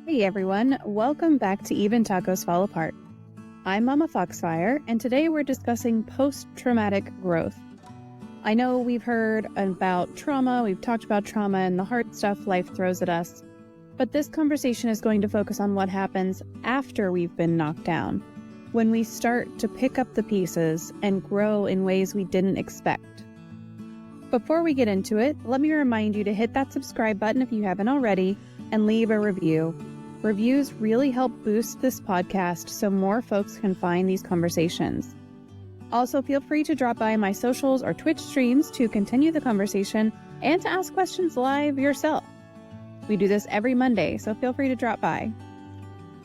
Hey everyone, welcome back to Even Tacos Fall Apart. I'm MommaFoxFire, and today we're discussing post-traumatic growth. I know we've heard about trauma, we've talked about trauma and the hard stuff life throws at us, but this conversation is going to focus on what happens after we've been knocked down, when we start to pick up the pieces and grow in ways we didn't expect. Before we get into it, let me remind you to hit that subscribe button if you haven't already, and leave a review. Reviews really help boost this podcast so more folks can find these conversations. Also, feel free to drop by my socials or Twitch streams to continue the conversation and to ask questions live yourself. We do this every Monday, so feel free to drop by.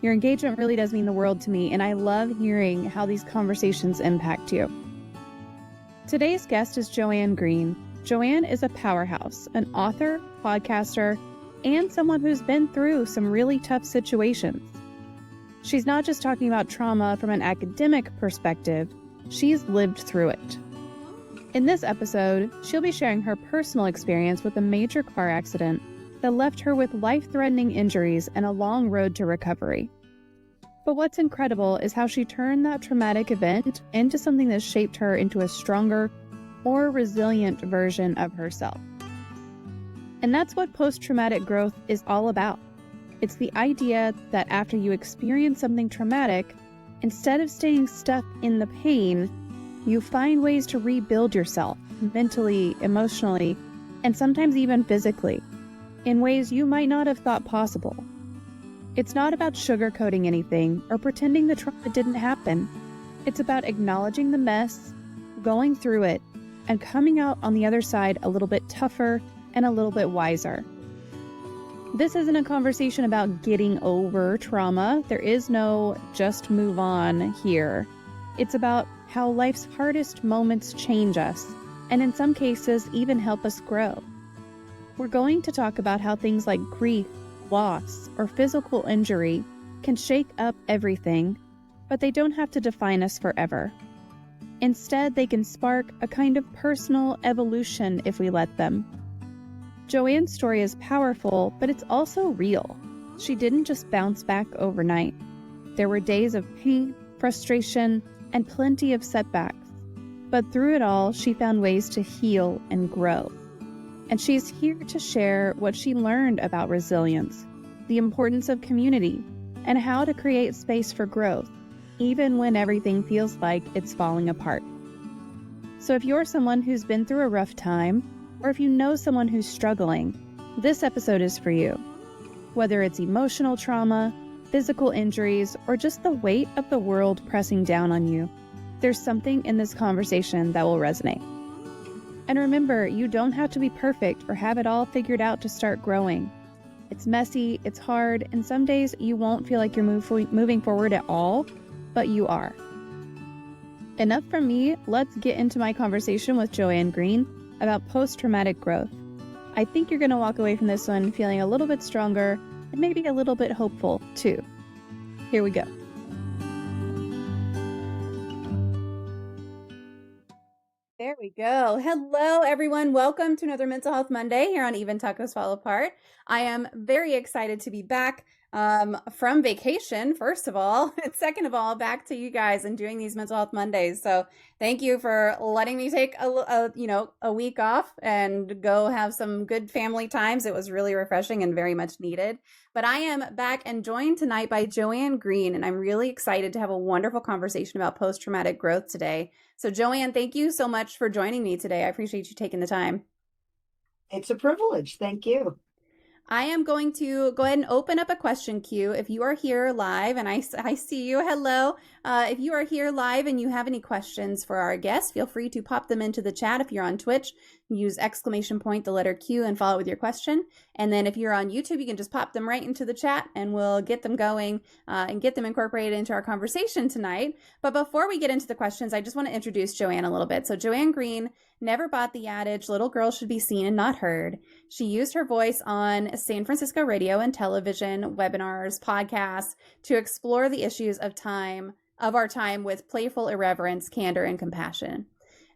Your engagement really does mean the world to me, and I love hearing how these conversations impact you. Today's guest is Joanne Greene. Joanne is a powerhouse, an author, podcaster, and someone who's been through some really tough situations. She's not just talking about trauma from an academic perspective, she's lived through it. In this episode, she'll be sharing her personal experience with a major car accident that left her with life-threatening injuries and a long road to recovery. But what's incredible is how she turned that traumatic event into something that shaped her into a stronger, more resilient version of herself. And that's what post-traumatic growth is all about. It's the idea that after you experience something traumatic, instead of staying stuck in the pain, you find ways to rebuild yourself mentally, emotionally, and sometimes even physically, in ways you might not have thought possible. It's not about sugarcoating anything or pretending the trauma didn't happen. It's about acknowledging the mess, going through it, and coming out on the other side a little bit tougher and a little bit wiser. This isn't a conversation about getting over trauma. There is no just move on here. It's about how life's hardest moments change us, and in some cases even help us grow. We're going to talk about how things like grief, loss, or physical injury can shake up everything, but they don't have to define us forever. Instead, they can spark a kind of personal evolution if we let them. Joanne's story is powerful, but it's also real. She didn't just bounce back overnight. There were days of pain, frustration, and plenty of setbacks. But through it all, she found ways to heal and grow. And she's here to share what she learned about resilience, the importance of community, and how to create space for growth, even when everything feels like it's falling apart. So if you're someone who's been through a rough time, or if you know someone who's struggling, this episode is for you. Whether it's emotional trauma, physical injuries, or just the weight of the world pressing down on you, there's something in this conversation that will resonate. And remember, you don't have to be perfect or have it all figured out to start growing. It's messy, it's hard, and some days you won't feel like you're moving forward at all, but you are. Enough from me, let's get into my conversation with Joanne Greene about post-traumatic growth. I think you're going to walk away from this one feeling a little bit stronger and maybe a little bit hopeful too. Here we go. There we go. Hello, everyone. Welcome to another Mental Health Monday here on Even Tacos Fall Apart. I am very excited to be back from vacation, first of all, and second of all, back to you guys and doing these Mental Health Mondays. So thank you for letting me take a week off and go have some good family times. It was really refreshing and very much needed. But I am back and joined tonight by Joanne Greene, and I'm really excited to have a wonderful conversation about post-traumatic growth today. So Joanne, thank you so much for joining me today. I appreciate you taking the time. It's a privilege. Thank you. I am going to go ahead and open up a question queue. If you are here live, and I see you, hello. If you are here live and you have any questions for our guests, feel free to pop them into the chat. If you're on Twitch, use !, the letter Q, and follow it with your question. And then if you're on YouTube, you can just pop them right into the chat and we'll get them going and get them incorporated into our conversation tonight. But before we get into the questions, I just want to introduce Joanne a little bit. So Joanne Greene never bought the adage, little girls should be seen and not heard. She used her voice on San Francisco radio and television, webinars, podcasts to explore the issues of our time with playful irreverence, candor, and compassion.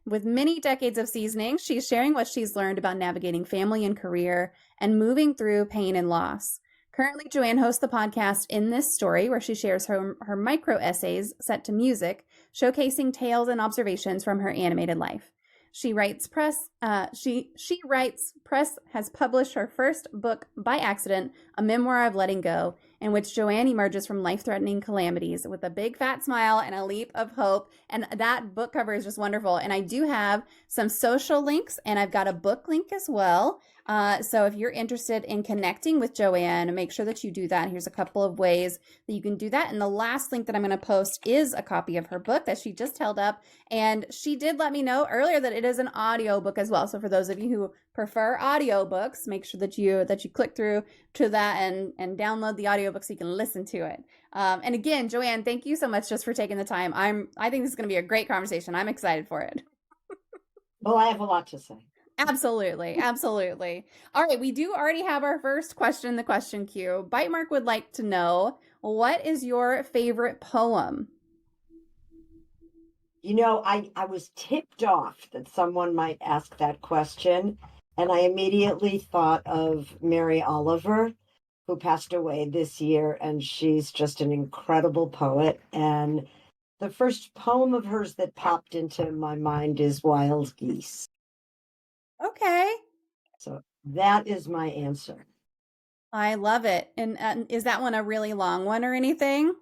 With many decades of seasoning, she's sharing what she's learned about navigating family and career and moving through pain and loss. Currently, Joanne hosts the podcast In This Story, where she shares her micro essays set to music, showcasing tales and observations from her animated life. She writes press. She writes press has published her first book by accident, a memoir of letting go, in which Joanne emerges from life-threatening calamities with a big fat smile and a leap of hope. And that book cover is just wonderful. And I do have some social links, and I've got a book link as well. So if you're interested in connecting with Joanne, make sure that you do that. Here's a couple of ways that you can do that. And the last link that I'm going to post is a copy of her book that she just held up. And she did let me know earlier that it is an audio book as well. So for those of you who prefer audiobooks, make sure that you click through to that and download the audiobook so you can listen to it. And again, Joanne, thank you so much just for taking the time. I think this is going to be a great conversation. I'm excited for it. Well, I have a lot to say. Absolutely. Absolutely. All right. We do already have our first question in the question queue. Bite Mark would like to know, what is your favorite poem? I was tipped off that someone might ask that question, and I immediately thought of Mary Oliver, who passed away this year, and she's just an incredible poet. And the first poem of hers that popped into my mind is Wild Geese. Okay. So that is my answer. I love it. And is that one a really long one or anything?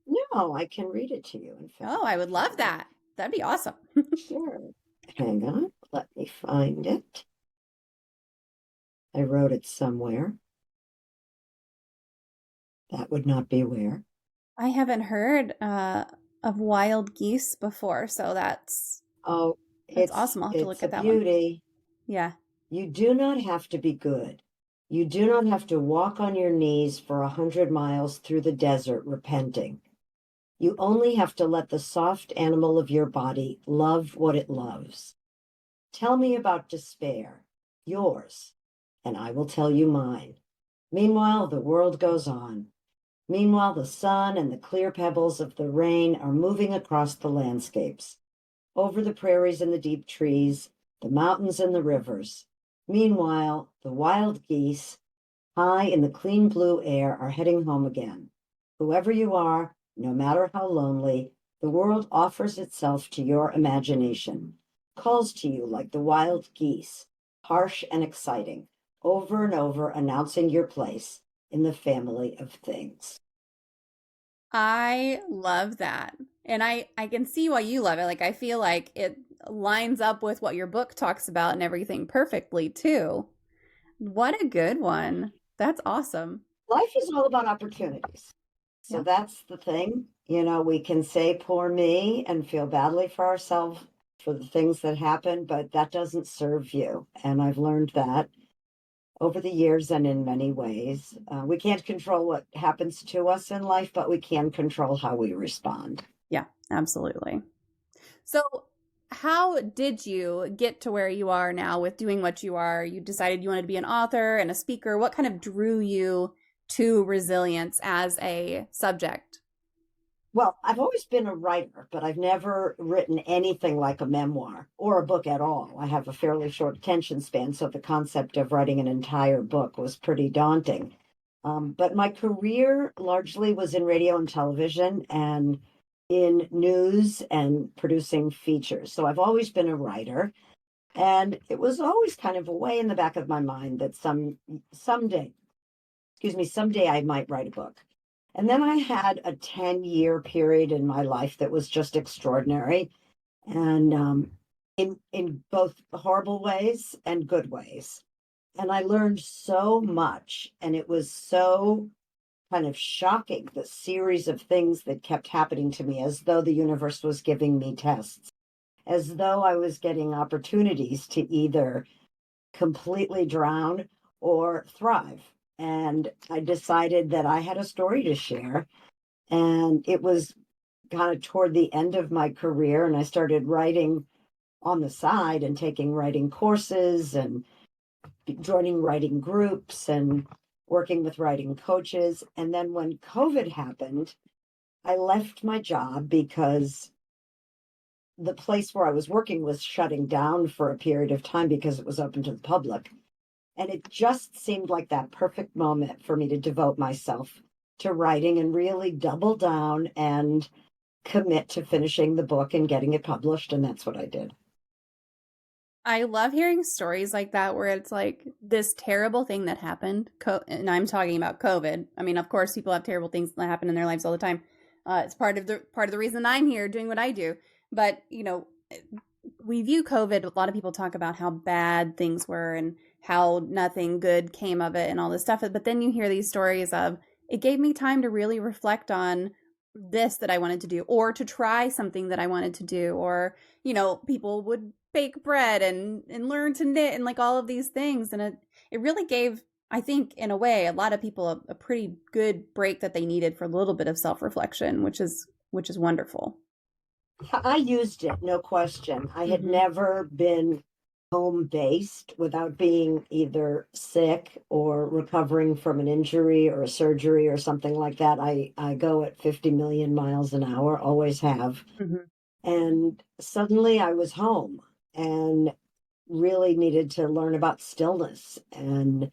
No, I can read it to you, in fact. Oh, I would love that. That'd be awesome. Sure. Hang on. Let me find it. I wrote it somewhere. That would not be where. I haven't heard of Wild Geese before, so that's awesome. I'll have to look at that one. It's a beauty. Yeah. You do not have to be good. You do not have to walk on your knees for 100 miles through the desert repenting. You only have to let the soft animal of your body love what it loves. Tell me about despair, yours, and I will tell you mine. Meanwhile, the world goes on. Meanwhile, the sun and the clear pebbles of the rain are moving across the landscapes, over the prairies and the deep trees, the mountains and the rivers. Meanwhile, the wild geese, high in the clean blue air, are heading home again. Whoever you are, no matter how lonely, the world offers itself to your imagination, calls to you like the wild geese, harsh and exciting, over and over announcing your place in the family of things. I love that. And I can see why you love it. Like, I feel like it lines up with what your book talks about and everything perfectly, too. What a good one. That's awesome. Life is all about opportunities. So that's the thing. We can say poor me and feel badly for ourselves for the things that happen, but that doesn't serve you. And I've learned that over the years and in many ways. We can't control what happens to us in life, but we can control how we respond. Yeah, absolutely. So how did you get to where you are now with doing what you are? You decided you wanted to be an author and a speaker. What kind of drew you to resilience as a subject? Well, I've always been a writer, but I've never written anything like a memoir or a book at all. I have a fairly short attention span, so the concept of writing an entire book was pretty daunting. But my career largely was in radio and television and in news and producing features. So I've always been a writer. And it was always kind of a way in the back of my mind that someday I might write a book. And then I had a 10-year period in my life that was just extraordinary, and in both horrible ways and good ways. And I learned so much, and it was so kind of shocking, the series of things that kept happening to me, as though the universe was giving me tests, as though I was getting opportunities to either completely drown or thrive. And I decided that I had a story to share. And it was kind of toward the end of my career, and I started writing on the side and taking writing courses and joining writing groups and working with writing coaches. And then when COVID happened, I left my job because the place where I was working was shutting down for a period of time because it was open to the public. And it just seemed like that perfect moment for me to devote myself to writing and really double down and commit to finishing the book and getting it published. And that's what I did. I love hearing stories like that where it's like this terrible thing that happened. And I'm talking about COVID. I mean, of course, people have terrible things that happen in their lives all the time. It's part of the reason I'm here doing what I do. But, you know, we view COVID, a lot of people talk about how bad things were and how nothing good came of it and all this stuff. But then you hear these stories of, it gave me time to really reflect on this that I wanted to do, or to try something that I wanted to do, or, you know, people would bake bread and learn to knit and like all of these things. And it really gave, I think, in a way, a lot of people a pretty good break that they needed for a little bit of self-reflection, which is wonderful. I used it, no question. I had never been home based without being either sick or recovering from an injury or a surgery or something like that. I go at 50 million miles an hour, always have. And suddenly I was home and really needed to learn about stillness and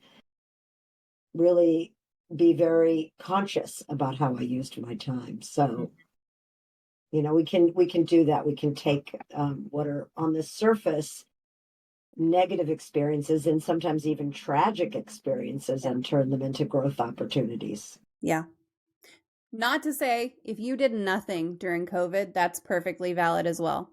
really be very conscious about how I used my time. So, you know, we can do that. We can take what are on the surface negative experiences and sometimes even tragic experiences and turn them into growth opportunities. Yeah. Not to say if you did nothing during COVID, that's perfectly valid as well.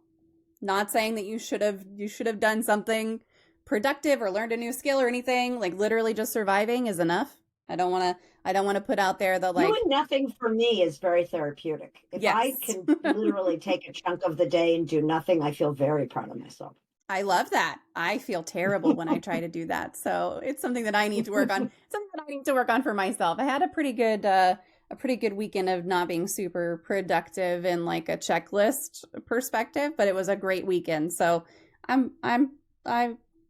Not saying that you should have done something productive or learned a new skill or anything. Like literally just surviving is enough. I don't want to put out there the like doing nothing for me is very therapeutic. If I can literally take a chunk of the day and do nothing, I feel very proud of myself. I love that. I feel terrible when I try to do that. So it's something that I need to work on. Something that I need to work on for myself. I had a pretty good weekend of not being super productive in like a checklist perspective, but it was a great weekend. So I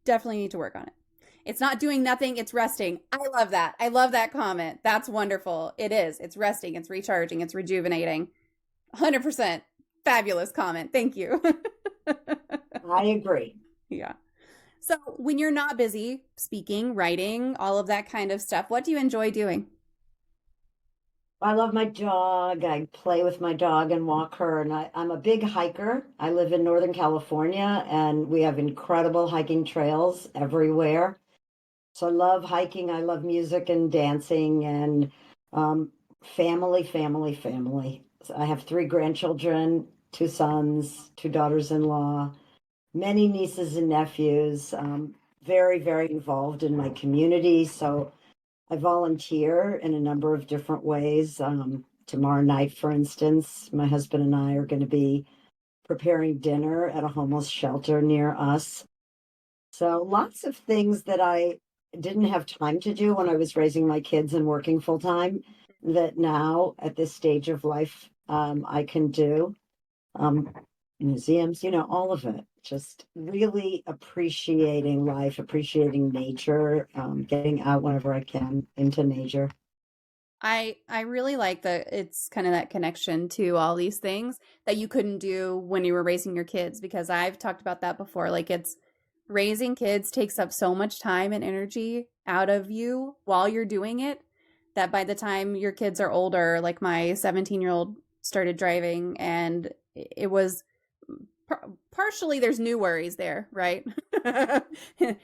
definitely need to work on it. It's not doing nothing, it's resting. I love that. I love that comment. That's wonderful. It is. It's resting, it's recharging, it's rejuvenating. 100% fabulous comment. Thank you. I agree. Yeah. So when you're not busy speaking, writing, all of that kind of stuff, what do you enjoy doing? I love my dog. I play with my dog and walk her. And I'm a big hiker. I live in Northern California and we have incredible hiking trails everywhere. So I love hiking. I love music and dancing and family. So I have 3 grandchildren, 2 sons, 2 daughters-in-law, many nieces and nephews. Very, very involved in my community. So I volunteer in a number of different ways. Tomorrow night, for instance, my husband and I are going to be preparing dinner at a homeless shelter near us. So lots of things that I didn't have time to do when I was raising my kids and working full time that now at this stage of life, I can do. Museums, you know, all of it. Just really appreciating life, appreciating nature, getting out whenever I can into nature. I really like that it's kind of that connection to all these things that you couldn't do when you were raising your kids, because I've talked about that before. Like it's raising kids takes up so much time and energy out of you while you're doing it that by the time your kids are older, like my 17-year-old started driving and it was partially there's new worries there, right?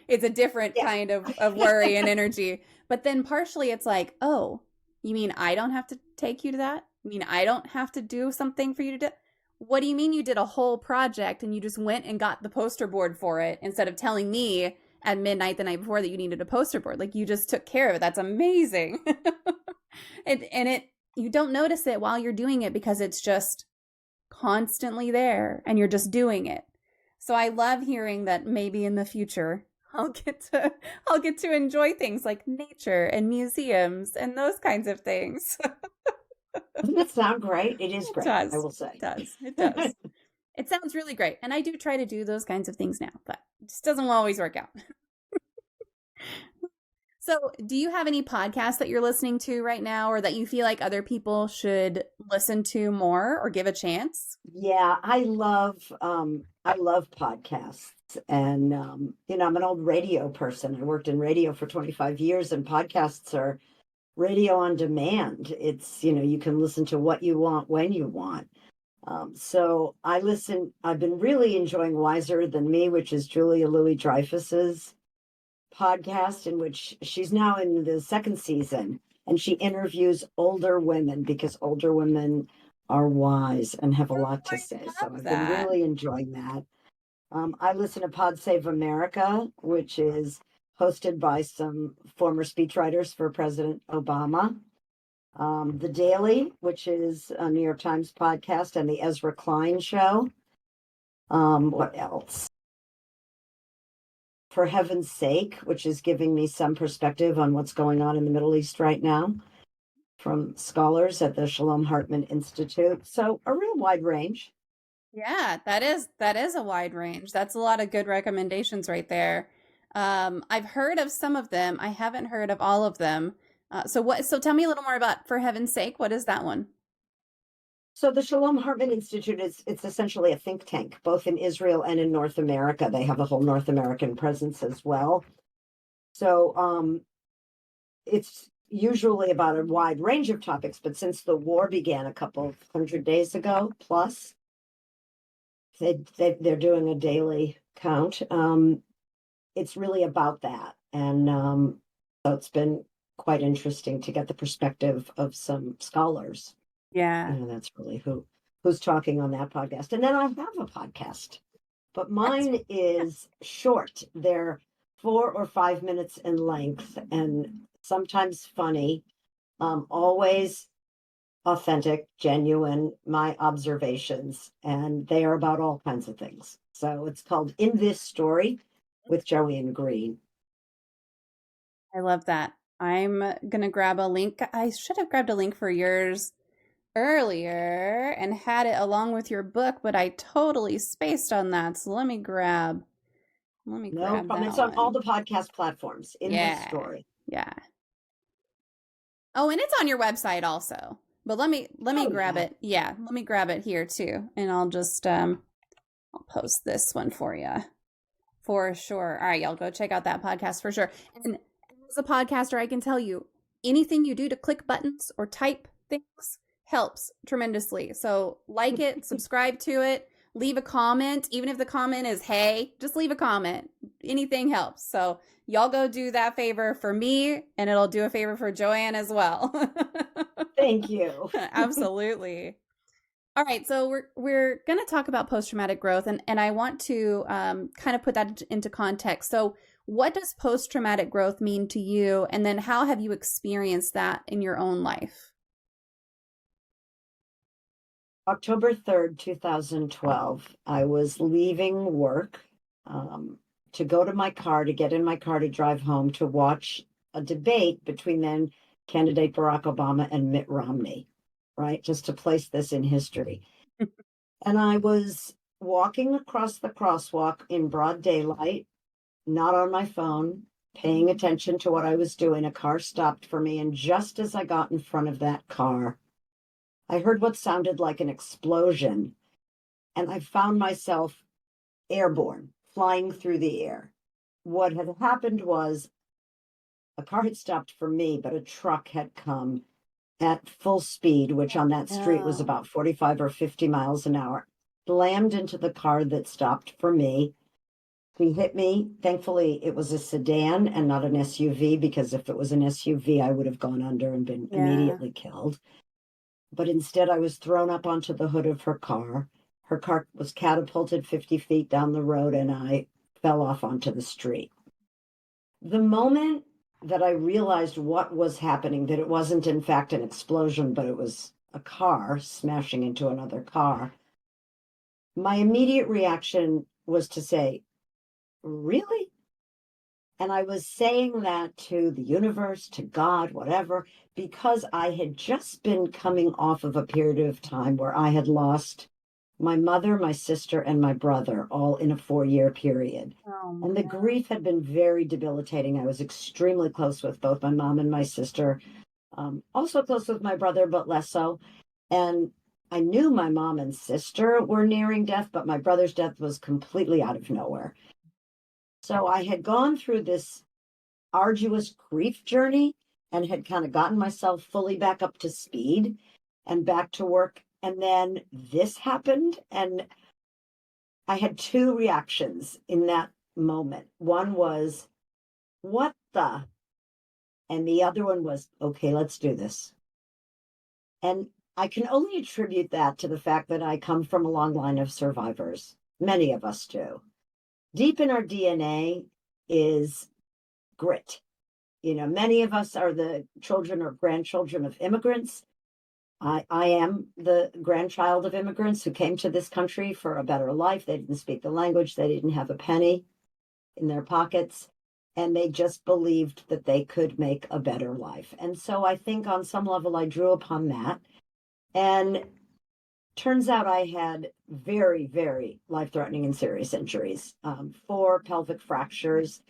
It's a different kind of worry and energy. But then partially it's like, oh, you mean I don't have to take you to that? You mean I don't have to do something for you to do? What do you mean you did a whole project and you just went and got the poster board for it instead of telling me at midnight the night before that you needed a poster board? Like you just took care of it. That's amazing. and you don't notice it while you're doing it because it's just constantly there and you're just doing it. So I love hearing that maybe in the future I'll get to enjoy things like nature and museums and those kinds of things. Doesn't that sound great? It is great, I will say. It does. It sounds really great. And I do try to do those kinds of things now, but it just doesn't always work out. So do you have any podcasts that you're listening to right now or that you feel like other people should listen to more or give a chance? Yeah, I love I love podcasts. And, I'm an old radio person. I worked in radio for 25 years, and podcasts are radio on demand. It's, you can listen to what you want when you want. So I've been really enjoying Wiser Than Me, which is Julia Louis-Dreyfus's podcast, in which she's now in the second season, and she interviews older women because older women are wise and have a lot to say. So I've been That. really enjoying that. I listen to Pod Save America, which is hosted by some former speechwriters for President Obama. The Daily, which is a New York Times podcast, and the Ezra Klein Show. What else? For Heaven's Sake, which is giving me some perspective on what's going on in the Middle East right now from scholars at the Shalom Hartman Institute. So a real wide range. Yeah, that is a wide range. That's a lot of good recommendations right there. I've heard of some of them. I haven't heard of all of them. So tell me a little more about For Heaven's Sake. What is that one? So the Shalom Hartman Institute it's essentially a think tank, both in Israel and in North America. They have a whole North American presence as well. So it's usually about a wide range of topics, but since the war began a couple of 100 days ago plus, they're doing a daily count. It's really about that. And so it's been quite interesting to get the perspective of some scholars. Yeah. That's really who's talking on that podcast. And then I have a podcast, but mine is short. They're 4 or 5 minutes in length and sometimes funny, always authentic, genuine, my observations, and they are about all kinds of things. So it's called In This Story with Joanne Greene. I love that. I'm gonna grab a link. I should have grabbed a link for yours earlier and had it along with your book, but I totally spaced on that. So let me grab No grab problem. that It's on all one. the podcast platforms. In This Story. Yeah. Oh, and it's on your website also. But let me grab it. Yeah, let me grab it here too. And I'll just I'll post this one for you. For sure. All right, y'all go check out that podcast for sure. And as a podcaster, I can tell you anything you do to click buttons or type things helps tremendously. So like it, subscribe to it, leave a comment. Even if the comment is, hey, just leave a comment. Anything helps. So y'all go do that favor for me, and it'll do a favor for Joanne as well. Thank you. Absolutely. All right, so we're going to talk about post-traumatic growth, and I want to kind of put that into context. So what does post-traumatic growth mean to you, and then how have you experienced that in your own life? October 3rd, 2012, I was leaving work to go to my car, to get in my car to drive home to watch a debate between then candidate Barack Obama and Mitt Romney, right? Just to place this in history. And I was walking across the crosswalk in broad daylight, not on my phone, paying attention to what I was doing. A car stopped for me, and just as I got in front of that car, I heard what sounded like an explosion, and I found myself airborne, flying through the air. What had happened was a car had stopped for me, but a truck had come at full speed, which on that street was about 45 or 50 miles an hour, slammed into the car that stopped for me. He hit me. Thankfully, it was a sedan and not an SUV, because if it was an SUV, I would have gone under and been immediately killed. But instead, I was thrown up onto the hood of her car. Her car was catapulted 50 feet down the road, and I fell off onto the street. The moment that I realized what was happening, that it wasn't in fact an explosion, but it was a car smashing into another car, my immediate reaction was to say, really? And I was saying that to the universe, to God, whatever, because I had just been coming off of a period of time where I had lost my mother, my sister, and my brother, all in a 4-year period. And the grief had been very debilitating. I was extremely close with both my mom and my sister, also close with my brother, but less so. And I knew my mom and sister were nearing death, but my brother's death was completely out of nowhere. So I had gone through this arduous grief journey and had kind of gotten myself fully back up to speed and back to work. And then this happened, and I had two reactions in that moment. One was, what the? And the other one was, okay, let's do this. And I can only attribute that to the fact that I come from a long line of survivors. Many of us do. Deep in our DNA is grit. Many of us are the children or grandchildren of immigrants. I am the grandchild of immigrants who came to this country for a better life. They didn't speak the language. They didn't have a penny in their pockets. And they just believed that they could make a better life. And so I think on some level I drew upon that. And turns out I had very, very life-threatening and serious injuries. 4 pelvic fractures,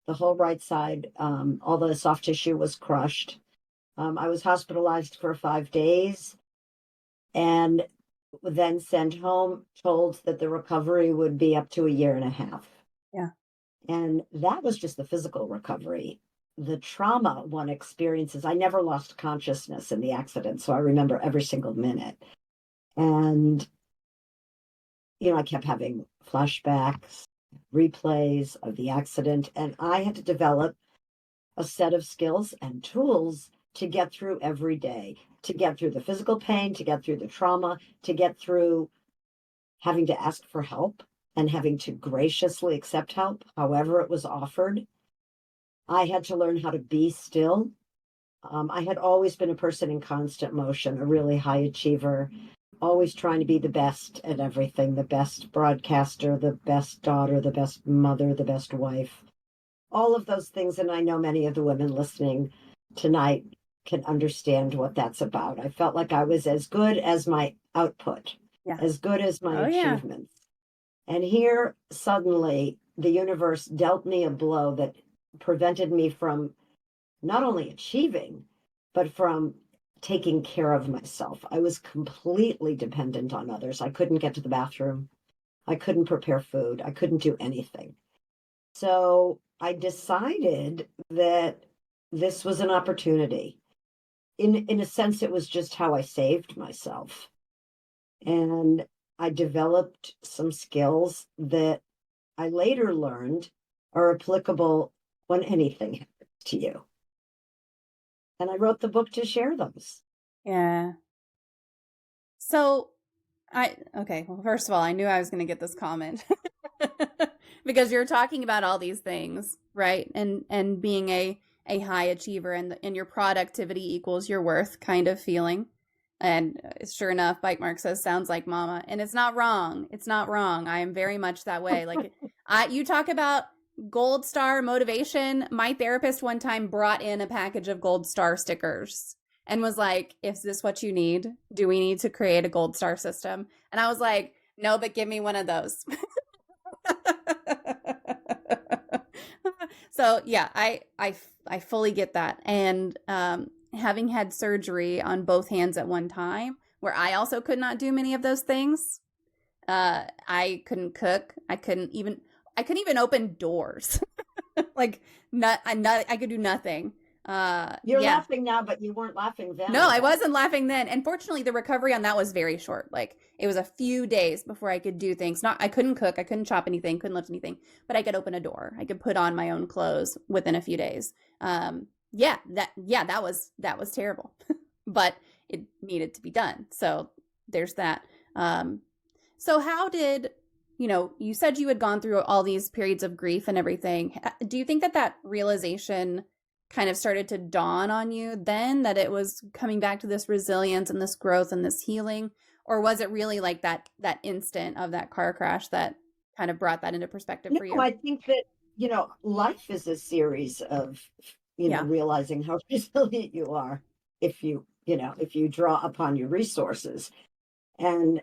the whole right side, all the soft tissue was crushed. I was hospitalized for 5 days and then sent home, told that the recovery would be up to a year and a half. Yeah. And that was just the physical recovery. The trauma one experiences, I never lost consciousness in the accident, so I remember every single minute. And, I kept having flashbacks, replays of the accident, and I had to develop a set of skills and tools to get through every day, to get through the physical pain, to get through the trauma, to get through having to ask for help and having to graciously accept help, however it was offered. I had to learn how to be still. I had always been a person in constant motion, a really high achiever, always trying to be the best at everything, the best broadcaster, the best daughter, the best mother, the best wife, all of those things. And I know many of the women listening tonight can understand what that's about. I felt like I was as good as my output, as good as my achievements. And here, suddenly, the universe dealt me a blow that prevented me from not only achieving, but from taking care of myself. I was completely dependent on others. I couldn't get to the bathroom. I couldn't prepare food. I couldn't do anything. So I decided that this was an opportunity. In a sense, it was just how I saved myself. And I developed some skills that I later learned are applicable when anything happens to you. And I wrote the book to share those. Yeah. So well, first of all, I knew I was going to get this comment because you're talking about all these things, right? And being a high achiever and your productivity equals your worth kind of feeling. And sure enough, Bite Mark says, sounds like mama. And it's not wrong. It's not wrong. I am very much that way. Like you talk about gold star motivation. My therapist one time brought in a package of gold star stickers and was like, is this what you need? Do we need to create a gold star system? And I was like, no, but give me one of those. So yeah, I fully get that. And having had surgery on both hands at one time, where I also could not do many of those things. I couldn't cook. I couldn't even open doors. Like I could do nothing. You're laughing now, but you weren't laughing then. No, I wasn't laughing then. And fortunately, the recovery on that was very short. Like it was a few days before I could do things. I couldn't cook, I couldn't chop anything, couldn't lift anything, but I could open a door. I could put on my own clothes within a few days. That was terrible, but it needed to be done. So there's that. So how did, you said you had gone through all these periods of grief and everything. Do you think that realization kind of started to dawn on you then, that it was coming back to this resilience and this growth and this healing? Or was it really like that instant of that car crash that kind of brought that into perspective for you? I think that, life is a series of, realizing how resilient you are if you draw upon your resources. And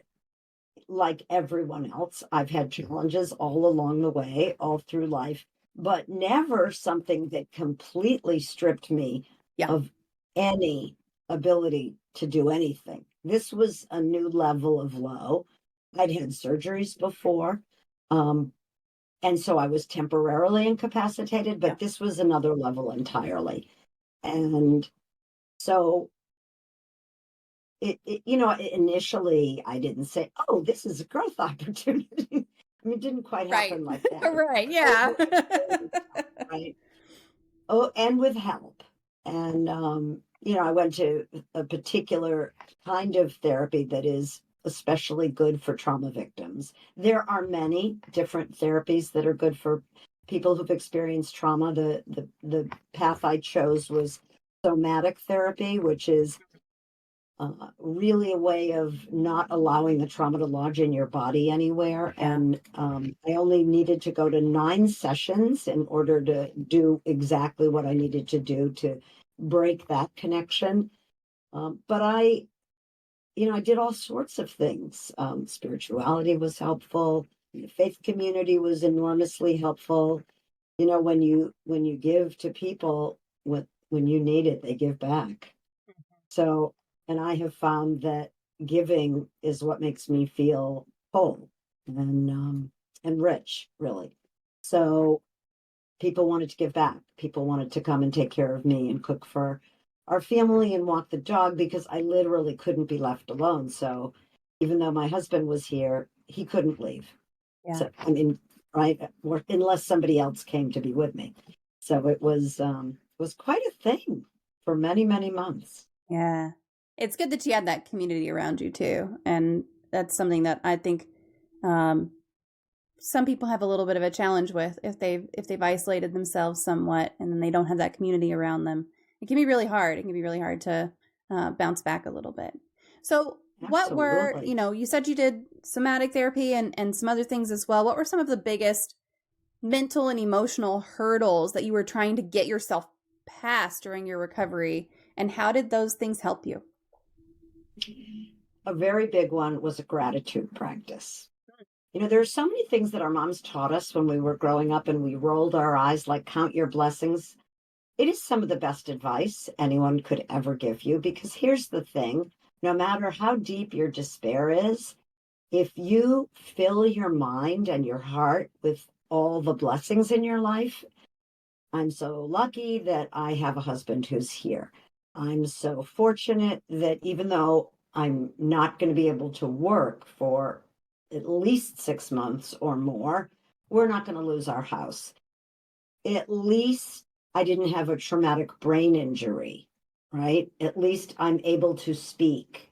like everyone else, I've had challenges all along the way, all through life, but never something that completely stripped me of any ability to do anything. this was a new level of low. I'd had surgeries before. And so I was temporarily incapacitated, Yeah. but this was another level entirely. And so initially I didn't say, oh, this is a growth opportunity. I mean, it didn't quite Right. happen like that. Right. Yeah. Over a period of time, right? Oh, and with help. And, I went to a particular kind of therapy that is especially good for trauma victims. There are many different therapies that are good for people who've experienced trauma. The path I chose was somatic therapy, which is really a way of not allowing the trauma to lodge in your body anywhere. Yeah. And I only needed to go to 9 sessions in order to do exactly what I needed to do to break that connection. But I did all sorts of things. Spirituality was helpful. The faith community was enormously helpful. When you give to people when you need it, they give back. So, and I have found that giving is what makes me feel whole and rich, really. So people wanted to give back. People wanted to come and take care of me and cook for our family and walk the dog because I literally couldn't be left alone. So even though my husband was here, he couldn't leave. Yeah. So I mean, right, or unless somebody else came to be with me. So it was quite a thing for many, many months. Yeah. It's good that you had that community around you too. And that's something that I think um, some people have a little bit of a challenge with if they've isolated themselves somewhat and then they don't have that community around them. It can be really hard. It can be really hard to bounce back a little bit. So what were, Absolutely. you said you did somatic therapy and some other things as well. What were some of the biggest mental and emotional hurdles that you were trying to get yourself past during your recovery? And how did those things help you? A very big one was a gratitude practice. There are so many things that our moms taught us when we were growing up and we rolled our eyes, like count your blessings. It is some of the best advice anyone could ever give you because here's the thing, no matter how deep your despair is, if you fill your mind and your heart with all the blessings in your life, I'm so lucky that I have a husband who's here. I'm so fortunate that even though I'm not going to be able to work for at least 6 months or more, we're not going to lose our house. At least I didn't have a traumatic brain injury, right? At least I'm able to speak.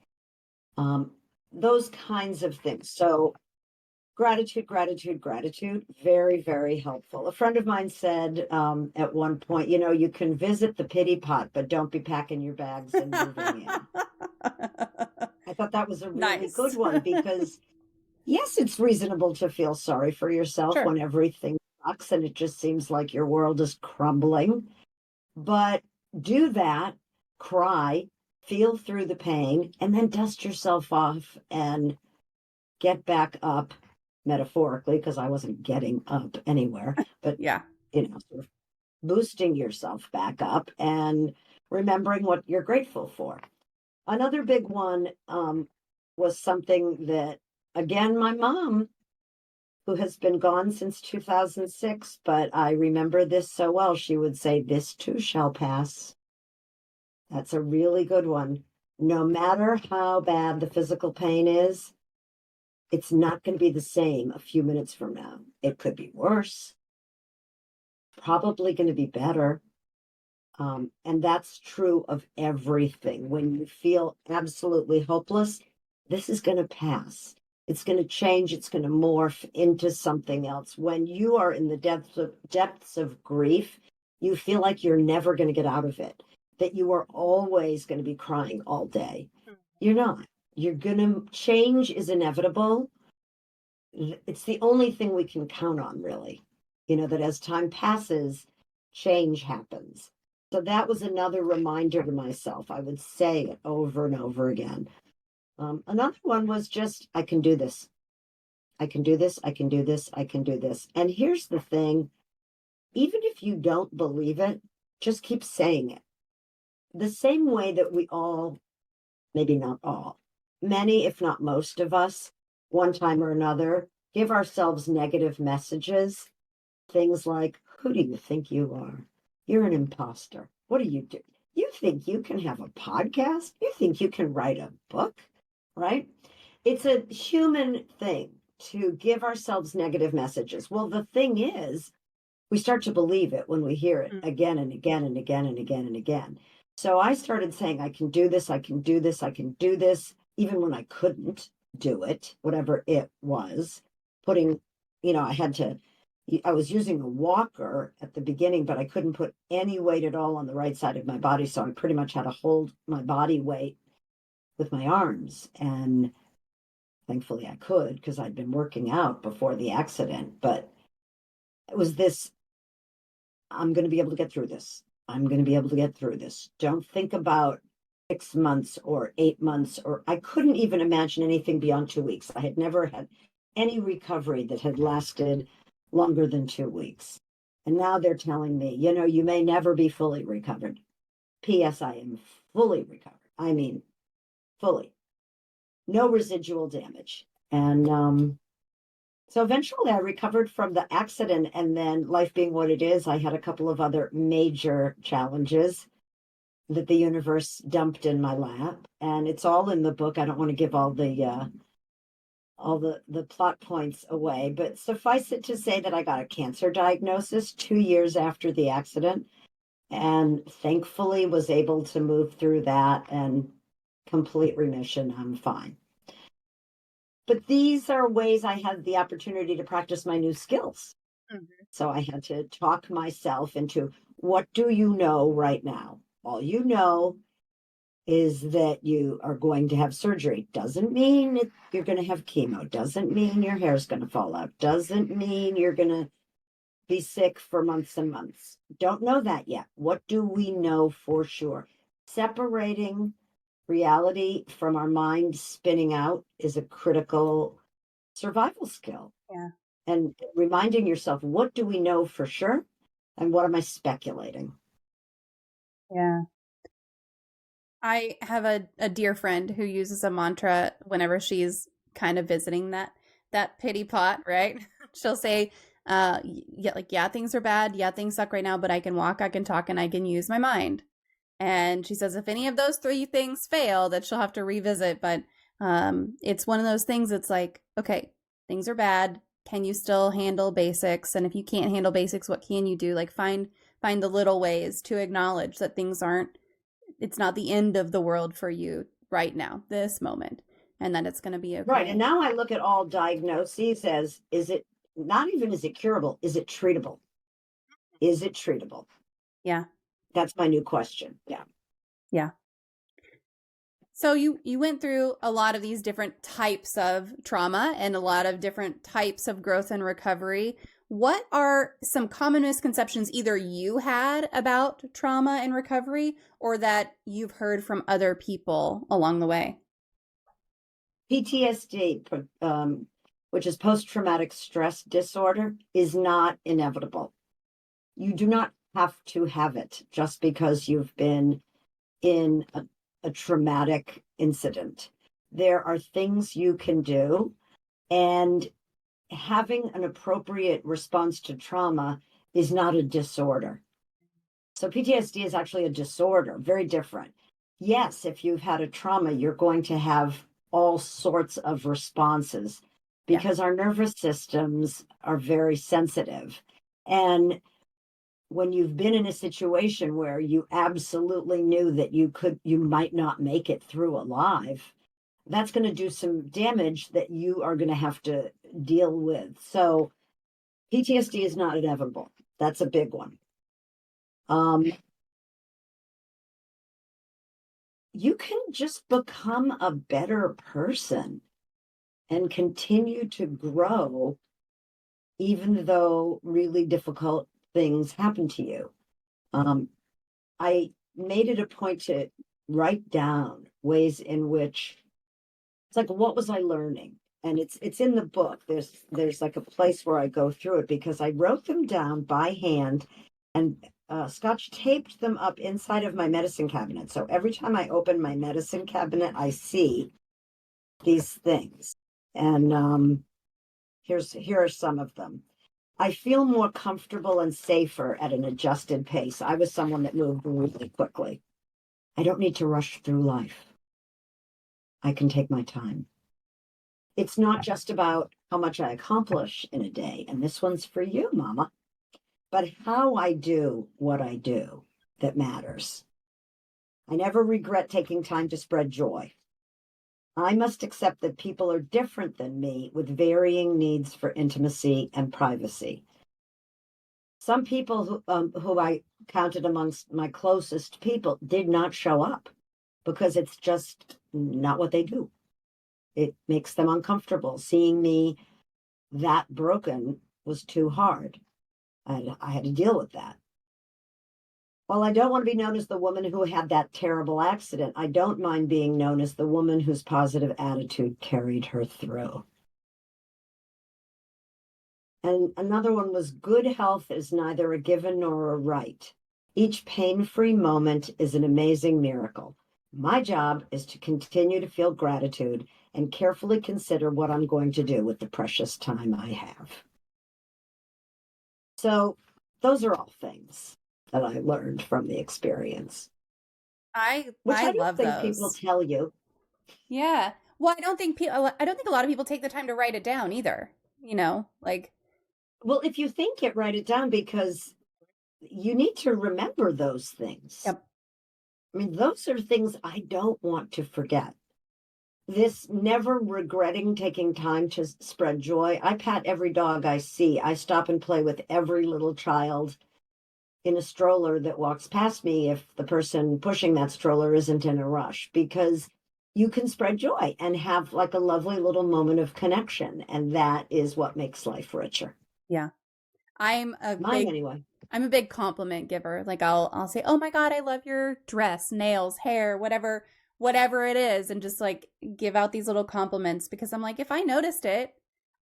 Um, those kinds of things. So gratitude, gratitude, gratitude. Very, very helpful. A friend of mine said at one point, you can visit the pity pot, but don't be packing your bags and moving in. I thought that was a really good Nice. one because, yes, it's reasonable to feel sorry for yourself Sure. when everything sucks and it just seems like your world is crumbling. But do that, cry, feel through the pain, and then dust yourself off and get back up metaphorically, because I wasn't getting up anywhere, but Yeah. sort of boosting yourself back up and remembering what you're grateful for. Another big one was something that, again, my mom, who has been gone since 2006, but I remember this so well, she would say, this too shall pass. That's a really good one. No matter how bad the physical pain is, it's not going to be the same a few minutes from now. It could be worse, probably going to be better. And that's true of everything. When you feel absolutely hopeless, this is going to pass. It's going to change. It's going to morph into something else. When you are in the depths of grief, you feel like you're never going to get out of it, that you are always going to be crying all day. You're not. You're going to change is inevitable. It's the only thing we can count on, really. That as time passes, change happens. So that was another reminder to myself. I would say it over and over again. Another one was just, I can do this. I can do this. I can do this. I can do this. And here's the thing, even if you don't believe it, just keep saying it. The same way that we all, maybe not all, many, if not most of us, one time or another, give ourselves negative messages. Things like, who do you think you are? You're an imposter. What do you do? You think you can have a podcast? You think you can write a book? Right? It's a human thing to give ourselves negative messages. Well, the thing is, we start to believe it when we hear it Mm. again and again and again and again and again. So I started saying, I can do this, I can do this, I can do this, even when I couldn't do it, whatever it was. Putting, I was using a walker at the beginning, but I couldn't put any weight at all on the right side of my body. So I pretty much had to hold my body weight with my arms. And thankfully I could, because I'd been working out before the accident. But it was this, I'm going to be able to get through this. I'm going to be able to get through this. Don't think about 6 months or 8 months, or I couldn't even imagine anything beyond 2 weeks. I had never had any recovery that had lasted longer than 2 weeks. And now they're telling me, you may never be fully recovered. P.S. I am fully recovered. I mean, fully. No residual damage. And so eventually I recovered from the accident, and then life being what it is, I had a couple of other major challenges that the universe dumped in my lap, and it's all in the book. I don't want to give all the plot points away, but suffice it to say that I got a cancer diagnosis 2 years after the accident, and thankfully was able to move through that and complete remission. I'm fine. But these are ways I had the opportunity to practice my new skills. Mhm. So I had to talk myself into, what do you know right now? All you know is that you are going to have surgery. Doesn't mean you're going to have chemo. Doesn't mean your hair's going to fall out. Doesn't mean you're going to be sick for months and months. Don't know that yet. What do we know for sure? Separating reality from our mind spinning out is a critical survival skill. Yeah. And reminding yourself, what do we know for sure? And what am I speculating? Yeah. I have a dear friend who uses a mantra whenever she's kind of visiting that pity pot, right? She'll say, yeah, like, yeah, things are bad, yeah, things suck right now, but I can walk, I can talk, and I can use my mind. And she says if any of those three things fail, that she'll have to revisit. But it's one of those things that's like, okay, things are bad. Can you still handle basics? And if you can't handle basics, what can you do? Like find the little ways to acknowledge that things aren't, it's not the end of the world for you right now, this moment, and that it's going to be okay. Right. And now I look at all diagnoses as, is it not even, is it curable? Is it treatable? Is it treatable? Yeah. That's my new question. Yeah. Yeah. So you went through a lot of these different types of trauma and a lot of different types of growth and recovery. What are some common misconceptions either you had about trauma and recovery or that you've heard from other people along the way? PTSD, which is post-traumatic stress disorder, is not inevitable. You do not have to have it just because you've been in a traumatic incident. There are things you can do, and having an appropriate response to trauma is not a disorder. So PTSD is actually a disorder, very different. Yes, if you've had a trauma, you're going to have all sorts of responses because our nervous systems are very sensitive. And when you've been in a situation where you absolutely knew that you might not make it through alive, that's going to do some damage that you are going to have to deal with. So PTSD is not inevitable. That's a big one. You can just become a better person and continue to grow, even though really difficult things happen to you. I made it a point to write down ways in which, it's like, what was I learning? And it's in the book. There's like a place where I go through it because I wrote them down by hand and scotch taped them up inside of my medicine cabinet. So every time I open my medicine cabinet, I see these things. And here are some of them. I feel more comfortable and safer at an adjusted pace. I was someone that moved really quickly. I don't need to rush through life. I can take my time. It's not just about how much I accomplish in a day, and this one's for you, Mama, but how I do what I do that matters. I never regret taking time to spread joy. I must accept that people are different than me with varying needs for intimacy and privacy. Some people who I counted amongst my closest people did not show up because it's just not what they do. It makes them uncomfortable. Seeing me that broken was too hard. I had to deal with that. While I don't want to be known as the woman who had that terrible accident, I don't mind being known as the woman whose positive attitude carried her through. And another one was, good health is neither a given nor a right. Each pain-free moment is an amazing miracle. My job is to continue to feel gratitude and carefully consider what I'm going to do with the precious time I have. So those are all things that I learned from the experience. Which I don't love think people those. tell you. Yeah. Well, I don't think a lot of people take the time to write it down either. Like, Well, if you think it, write it down, because you need to remember those things. yep. I mean, those are things I don't want to forget. This never regretting taking time to spread joy. I pat every dog I see. I stop and play with every little child in a stroller that walks past me if the person pushing that stroller isn't in a rush, because you can spread joy and have like a lovely little moment of connection. And that is what makes life richer. Yeah. I'm a Mine, big anyway. I'm a big compliment giver. Like I'll say, "Oh my God, I love your dress, nails, hair, whatever it is," and just like give out these little compliments because I'm like, if I noticed it,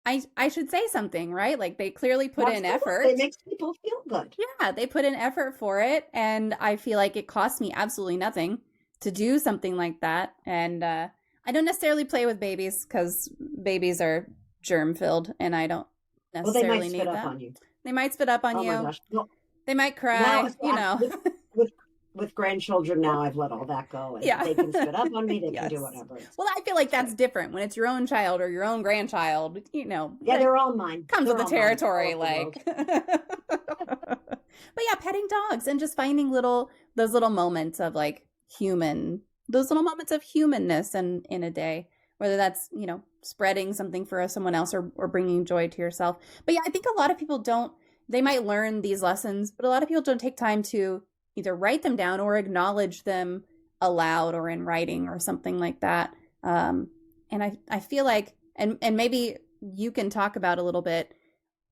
I should say something, right? Like they clearly put in Absolutely. It effort. makes people feel good. Yeah, they put in effort for it, and I feel like it costs me absolutely nothing to do something like that. And I don't necessarily play with babies because babies are germ filled, and I don't Well, they might necessarily spit need up that. on you. They might spit up on Oh my you. gosh. No, They might now cry, with with grandchildren, now I've let all that go, and Yeah. they can spit up on me. They can do Yes. whatever. It's Well, I feel like that's great. different when it's your own child or your own grandchild, Yeah, that they're all mine. comes with They're the all mine. All territory, over the world. like. But yeah, petting dogs and just finding those little moments of like those little moments of humanness in a day, whether that's, spreading something for someone else or bringing joy to yourself. But yeah, I think a lot of people they might learn these lessons, but a lot of people don't take time to either write them down or acknowledge them aloud or in writing or something like that. And I feel like, and maybe you can talk about a little bit,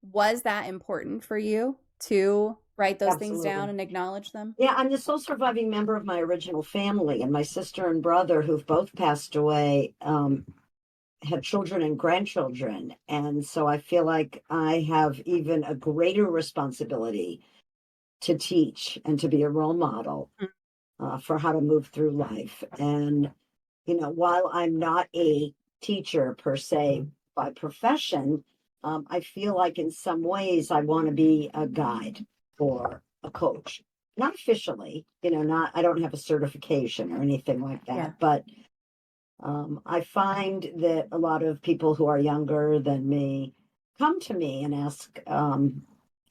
was that important for you to write those things down Absolutely. and acknowledge them? Yeah, I'm the sole surviving member of my original family, and my sister and brother, who've both passed away, have children and grandchildren. And so I feel like I have even a greater responsibility to teach and to be a role model for how to move through life. And, while I'm not a teacher per se by profession, I feel like in some ways I want to be a guide or a coach. Not officially, I don't have a certification or anything like that, Yeah. but I find that a lot of people who are younger than me come to me and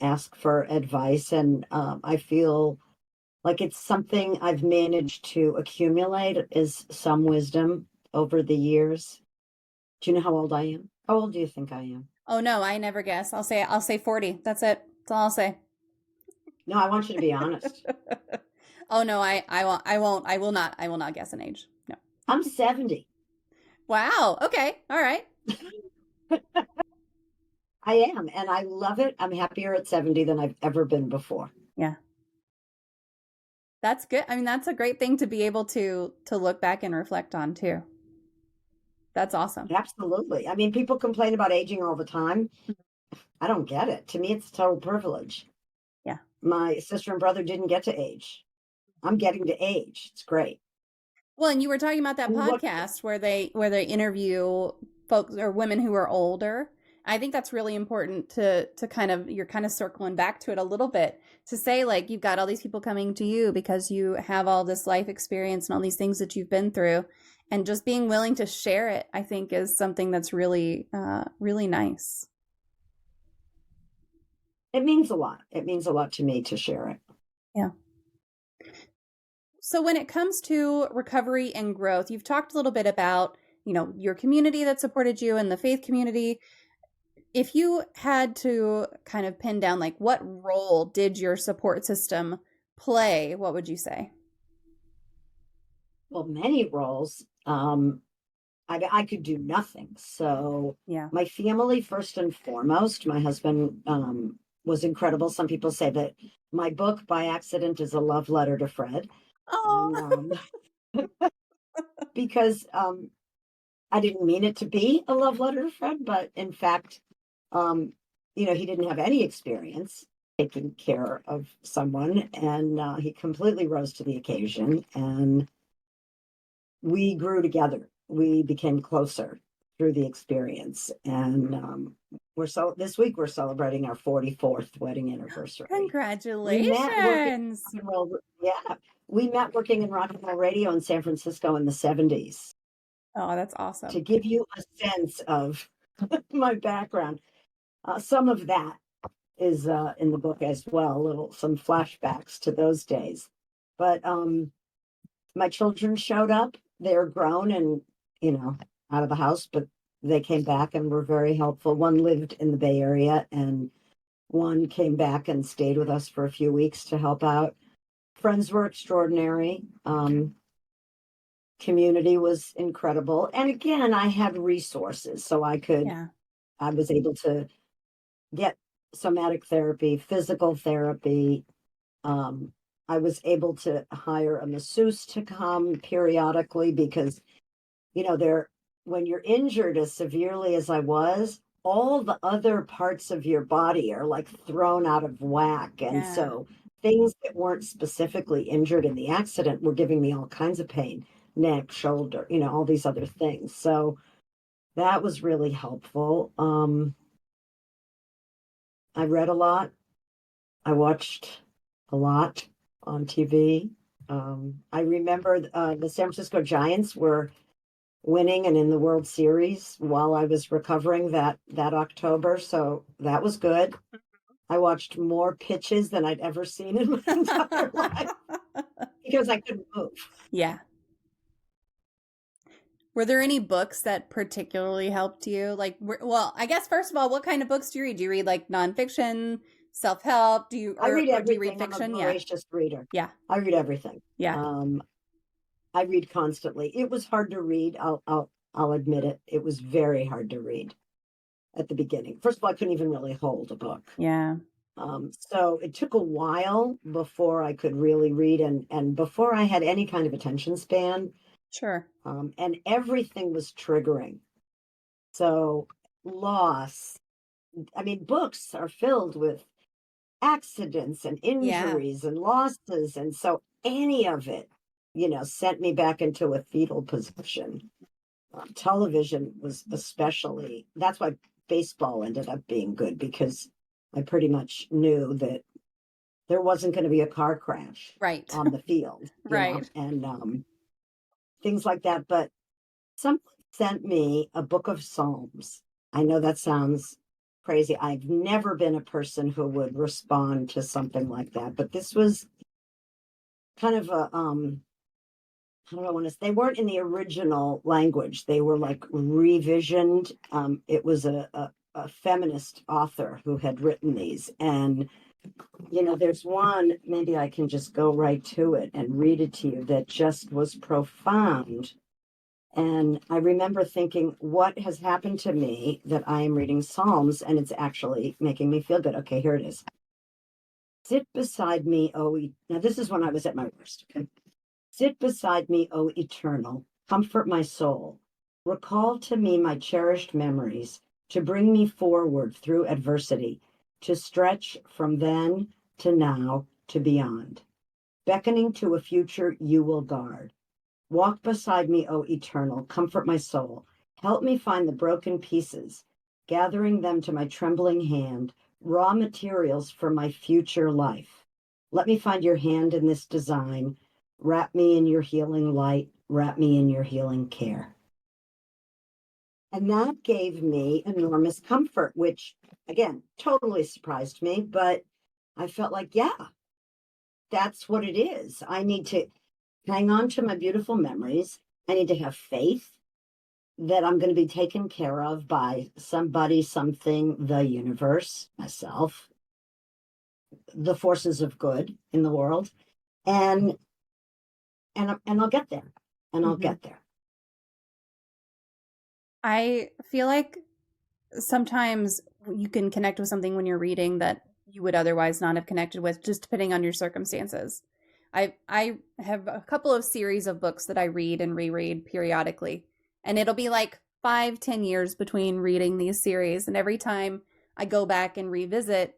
ask for advice, and I feel like it's something I've managed to accumulate is some wisdom over the years. Do you know how old I am? How old do you think I am? Oh no, I never guess. I'll say 40. That's it. That's all I'll say. No, I want you to be honest. Oh no, I will not guess an age. No. I'm 70. Wow. Okay. All right. I am, and I love it. I'm happier at 70 than I've ever been before. Yeah. That's good. I mean, that's a great thing to be able to look back and reflect on too. That's awesome. Absolutely. I mean, people complain about aging all the time. I don't get it. To me, it's a total privilege. Yeah. My sister and brother didn't get to age. I'm getting to age. It's great. Well, and you were talking about that What podcast where they interview folks or women who are older. I think that's really important to kind of, you're kind of circling back to it a little bit, to say like you've got all these people coming to you because you have all this life experience and all these things that you've been through, and just being willing to share it, I think, is something that's really really nice. it means a lot. It means a lot to me to share it. Yeah. So when it comes to recovery and growth, you've talked a little bit about, your community that supported you and the faith community. If you had to kind of pin down, like, what role did your support system play, what would you say? Well, many roles. I could do nothing. So Yeah. my family, first and foremost, my husband was incredible. Some people say that my book by accident is a love letter to Fred. Oh, And because I didn't mean it to be a love letter to Fred, but in fact, he didn't have any experience taking care of someone, and he completely rose to the occasion, and we grew together. We became closer through the experience, and this week we're celebrating our 44th wedding anniversary. congratulations. Yeah, we met working in rock and roll radio in San Francisco in the 70s. Oh, that's awesome. To give you a sense of my background, some of that is in the book as well, some flashbacks to those days. But my children showed up. They're grown and, out of the house, but they came back and were very helpful. One lived in the Bay Area, and one came back and stayed with us for a few weeks to help out. Friends were extraordinary. Community was incredible. And again, I had resources, so I was able to get somatic therapy, physical therapy. I was able to hire a masseuse to come periodically because, when you're injured as severely as I was, all the other parts of your body are like thrown out of whack. And so things that weren't specifically injured in the accident were giving me all kinds of pain, neck, shoulder, all these other things. So that was really helpful. I read a lot. I watched a lot on TV. I remember the San Francisco Giants were winning and in the World Series while I was recovering that October. So that was good. I watched more pitches than I'd ever seen in my entire life because I couldn't move. Yeah. Were there any books that particularly helped you? Like, well, I guess first of all, what kind of books do you read? Do you read like nonfiction, self-help? I read everything. Do you read fiction? I'm a voracious reader. Yeah. I read everything. Yeah. I read constantly. It was hard to read. I'll admit it. It was very hard to read at the beginning. First of all, I couldn't even really hold a book. Yeah. So it took a while before I could really read and before I had any kind of attention span. Sure. And everything was triggering. So loss. I mean, books are filled with accidents and injuries and losses. And so any of it, sent me back into a fetal position. Television was especially, that's why baseball ended up being good, because I pretty much knew that there wasn't going to be a car crash on the field. Right. And things like that. But someone sent me a book of Psalms. I know that sounds crazy. I've never been a person who would respond to something like that, but this was kind of a how do I want to say? They weren't in the original language. They were like revisioned. It was a feminist author who had written these. And, there's one, maybe I can just go right to it and read it to you, that just was profound. And I remember thinking, what has happened to me that I am reading Psalms and it's actually making me feel good? Okay, here it is. Sit beside me, now this is when I was at my worst. Okay. Sit beside me, O Eternal, comfort my soul. Recall to me my cherished memories, to bring me forward through adversity, to stretch from then to now to beyond. Beckoning to a future you will guard. Walk beside me, O Eternal, comfort my soul. Help me find the broken pieces, gathering them to my trembling hand, raw materials for my future life. Let me find your hand in this design. Wrap me in your healing light. Wrap me in your healing care. And that gave me enormous comfort, which, again, totally surprised me. But I felt like, yeah, that's what it is. I need to hang on to my beautiful memories. I need to have faith that I'm going to be taken care of by somebody, something, the universe, myself, the forces of good in the world, and I'll get there, and I'll get there. I feel like sometimes you can connect with something when you're reading that you would otherwise not have connected with, just depending on your circumstances. I have a couple of series of books that I read and reread periodically, and it'll be like 5-10 years between reading these series, and every time I go back and revisit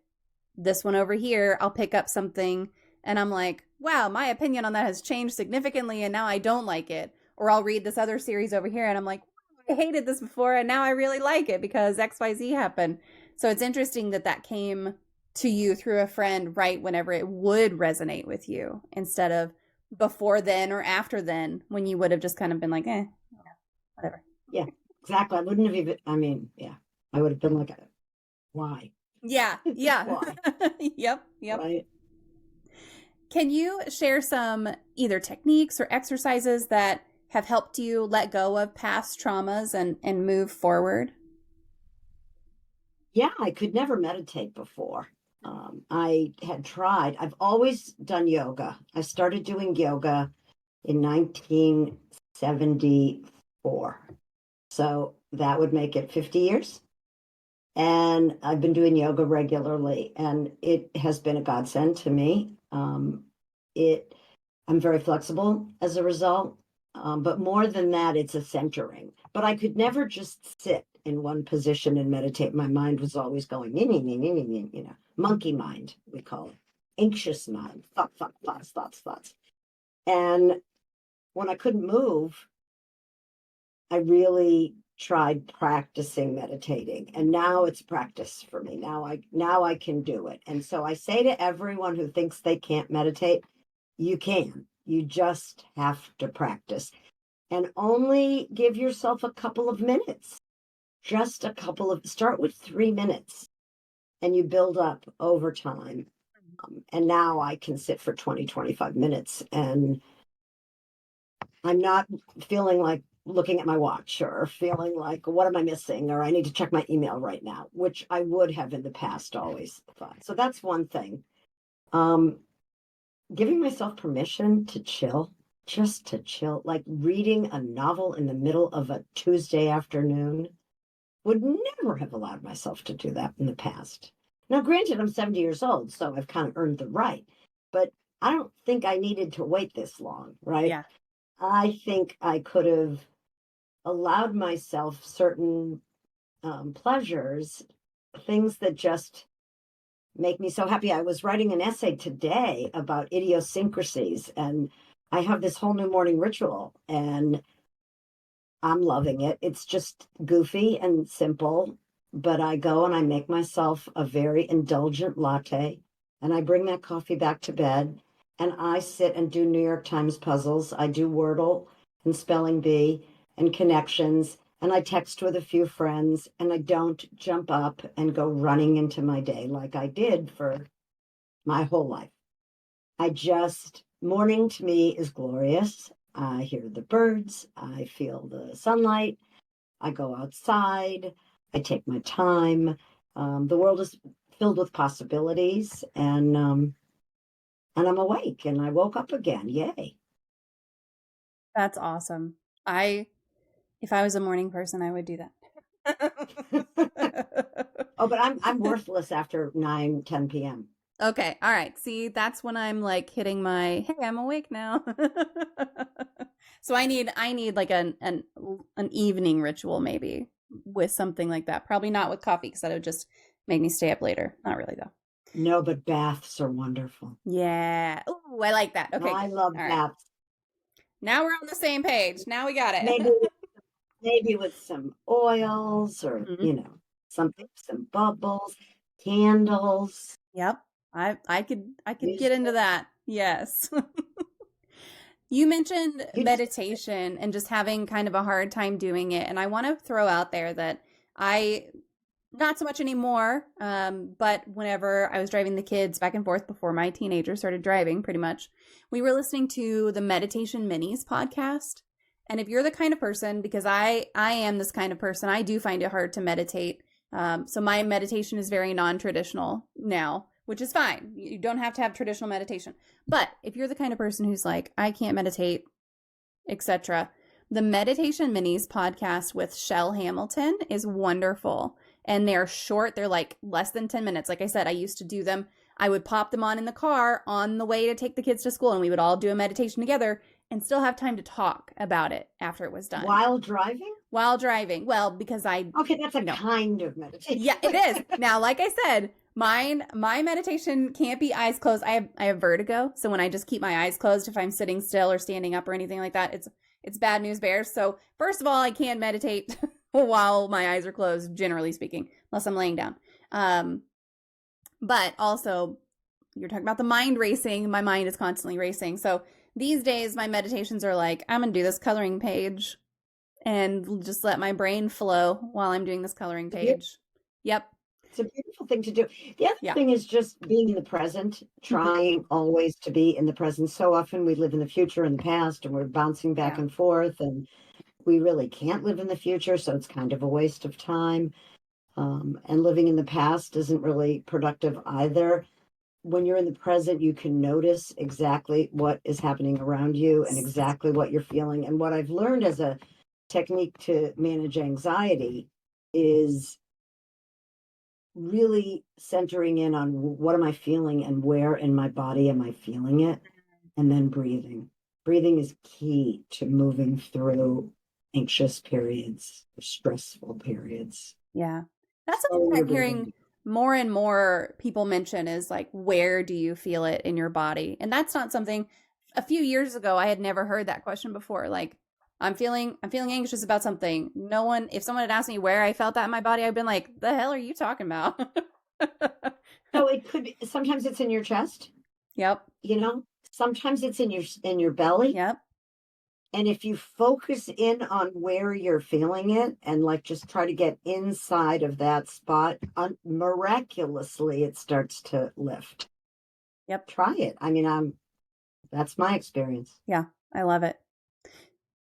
this one over here, I'll pick up something and I'm like, wow, my opinion on that has changed significantly and now I don't like it. Or I'll read this other series over here and I'm like, I hated this before and now I really like it because XYZ happened. So it's interesting that that came to you through a friend right whenever it would resonate with you instead of before then or after then when you would have just kind of been like, whatever. Yeah, exactly. I wouldn't have even, I would have been like, why? Yeah. Why? Yep. Right? Can you share some either techniques or exercises that have helped you let go of past traumas and move forward? Yeah, I could never meditate before. I had tried. I've always done yoga. I started doing yoga in 1974. So that would make it 50 years. And I've been doing yoga regularly, and it has been a godsend to me. I'm very flexible as a result. But more than that, it's a centering. But I could never just sit in one position and meditate. My mind was always going, monkey mind, we call it, anxious mind, thoughts. And when I couldn't move, I really tried practicing meditating, and now it's practice for me. Now I can do it. And so I say to everyone who thinks they can't meditate, you can. You just have to practice. And only give yourself a couple of minutes. Start with 3 minutes, and you build up over time. And now I can sit for 20-25 minutes, and I'm not feeling like looking at my watch or feeling like, what am I missing? Or I need to check my email right now, which I would have in the past always thought. So that's one thing. Giving myself permission to chill, just to chill, like reading a novel in the middle of a Tuesday afternoon. Would never have allowed myself to do that in the past. Now, granted, I'm 70 years old, so I've kind of earned the right, but I don't think I needed to wait this long, right? Yeah. I think I could have allowed myself certain pleasures, things that just make me so happy. I was writing an essay today about idiosyncrasies, and I have this whole new morning ritual, and I'm loving it. It's just goofy and simple, but I go and I make myself a very indulgent latte, and I bring that coffee back to bed, and I sit and do New York Times puzzles. I do Wordle and Spelling Bee and connections, and I text with a few friends, and I don't jump up and go running into my day like I did for my whole life. Morning to me is glorious. I hear the birds, I feel the sunlight, I go outside, I take my time. The world is filled with possibilities, and I'm awake, and I woke up again. Yay. That's awesome. If I was a morning person, I would do that. Oh, but I'm worthless after 9-10 p.m. Okay. All right. See, that's when I'm like hitting my, hey, I'm awake now. So I need like an evening ritual maybe with something like that. Probably not with coffee because that would just make me stay up later. Not really though. No, but baths are wonderful. Yeah. Oh, I like that. Okay. I love All right. baths. Now we're on the same page. Now we got maybe it. maybe with some oils or, Mhm. something, some bubbles, candles, Yep. I could get music. into that. Yes. You mentioned You just meditation and just having kind of a hard time doing it. And I want to throw out there that I, not so much anymore, but whenever I was driving the kids back and forth before my teenagers started driving, pretty much, we were listening to the Meditation Minis podcast. And if you're the kind of person, because I am this kind of person, I do find it hard to meditate. So my meditation is very non-traditional now, which is fine. You don't have to have traditional meditation. But if you're the kind of person who's like, I can't meditate, etc., the Meditation Minis podcast with Shell Hamilton is wonderful. And they're short, they're like less than 10 minutes. Like I said, I used to do them. I would pop them on in the car on the way to take the kids to school, and we would all do a meditation together and still have time to talk about it after it was done. while driving? While driving. Well, because Okay, that's a kind of meditation. yeah, it is. Now, like I said, my meditation can't be eyes closed. I have vertigo, so when I just keep my eyes closed, if I'm sitting still or standing up or anything like that, it's bad news bears. So first of all, I can't meditate while my eyes are closed, generally speaking, unless I'm laying down. But also, you're talking about the mind racing. My mind is constantly racing. So these days, my meditations are like, I'm gonna do this coloring page and just let my brain flow while I'm doing this coloring page. Yep. It's a beautiful thing to do. The other Yeah. thing is just being in the present, trying always to be in the present. So often we live in the future and the past, and we're bouncing back Yeah. and forth, and we really can't live in the future. So it's kind of a waste of time. And living in the past isn't really productive either. When you're in the present, you can notice exactly what is happening around you and exactly what you're feeling. And what I've learned as a technique to manage anxiety is really centering in on what am I feeling and where in my body am I feeling it, and then breathing. Breathing is key to moving through anxious periods, stressful periods. Yeah. That's So something you're I'm hearing breathing. more and more people mention is like, where do you feel it in your body? And that's not something a few years ago I had never heard that question before. Like, I'm feeling anxious about something. No one, if someone had asked me where I felt that in my body, I'd been like, the hell are you talking about? So it could be, sometimes it's in your chest, Yep. sometimes it's in your belly. Yep. And if you focus in on where you're feeling it and like just try to get inside of that spot, miraculously it starts to lift. Yep. Try it. I mean, that's my experience. Yeah. I love it.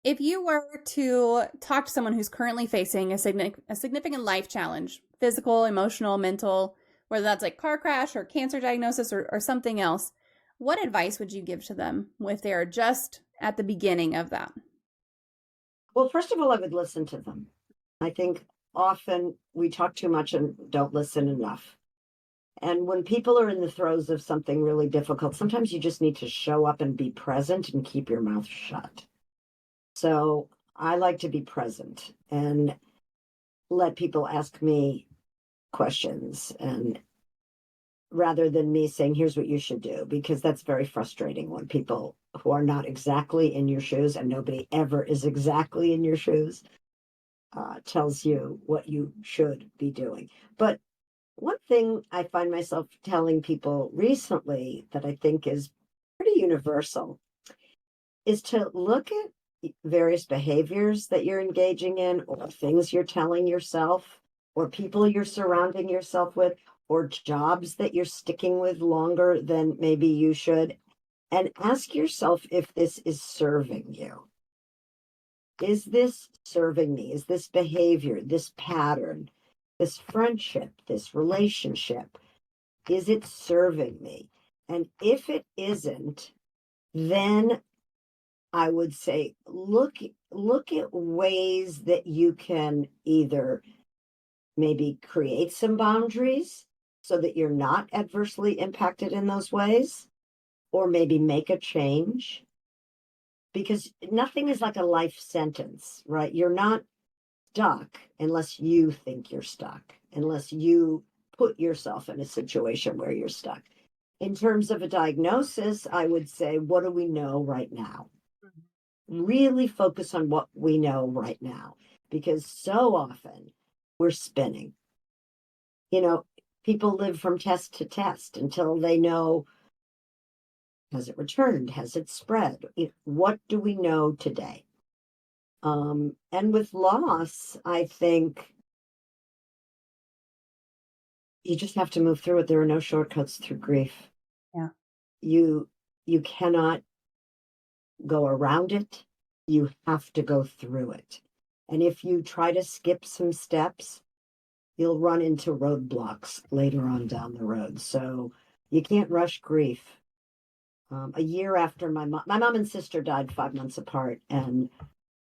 If you were to talk to someone who's currently facing a significant life challenge, physical, emotional, mental, whether that's like car crash or cancer diagnosis or something else, what advice would you give to them if they are just at the beginning of that? Well, first of all, I would listen to them. I think often we talk too much and don't listen enough. And when people are in the throes of something really difficult, sometimes you just need to show up and be present and keep your mouth shut. So I like to be present and let people ask me questions, and rather than me saying, here's what you should do, because that's very frustrating when people who are not exactly in your shoes, and nobody ever is exactly in your shoes, tells you what you should be doing. But one thing I find myself telling people recently that I think is pretty universal is to look at various behaviors that you're engaging in, or things you're telling yourself, or people you're surrounding yourself with, or jobs that you're sticking with longer than maybe you should, and ask yourself if this is serving you. Is this serving me? Is this behavior, this pattern, this friendship, this relationship, is it serving me? And if it isn't, then I would say look at ways that you can either maybe create some boundaries so that you're not adversely impacted in those ways, or maybe make a change, because nothing is like a life sentence, right? You're not stuck unless you think you're stuck, unless you put yourself in a situation where you're stuck. In terms of a diagnosis, I would say, what do we know right now? really focus on what we know right now, because so often we're spinning. You know, people live from test to test until they know, has it returned? Has it spread? What do we know today? And with loss, I think you just have to move through it. There are no shortcuts through grief. Yeah. You cannot go around it. You have to go through it. And if you try to skip some steps, you'll run into roadblocks later on down the road. So you can't rush grief. A year after my mom and sister died 5 months apart, and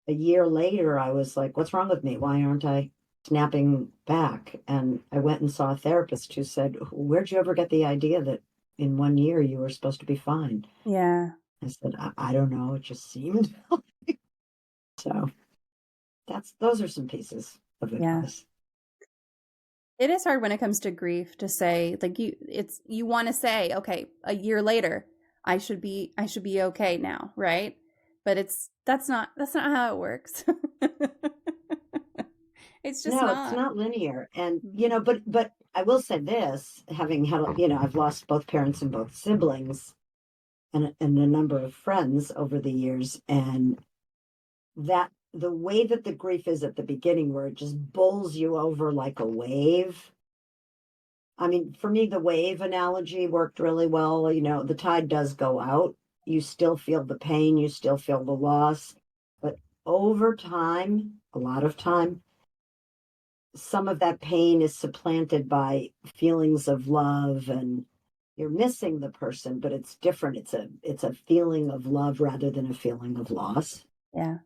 a year later, I was like, "What's wrong with me? Why aren't I snapping back?" And I went and saw a therapist who said, "Where'd you ever get the idea that in 1 year you were supposed to be fine?" Yeah. I said, I don't know. It just seemed." So those are some pieces of advice. It is hard when it comes to grief to say, like, you want to say, okay, a year later, I should be okay now, right? But that's not how it works. It's just No, it's not. not linear. And, but I will say this, having had, I've lost both parents and both siblings and a number of friends over the years. And that the way that the grief is at the beginning, where it just bowls you over like a wave. I mean, for me, the wave analogy worked really well. The tide does go out. You still feel the pain, you still feel the loss. But over time, a lot of time, some of that pain is supplanted by feelings of love, and you're missing the person, but it's different. It's a feeling of love rather than a feeling of loss. Yeah.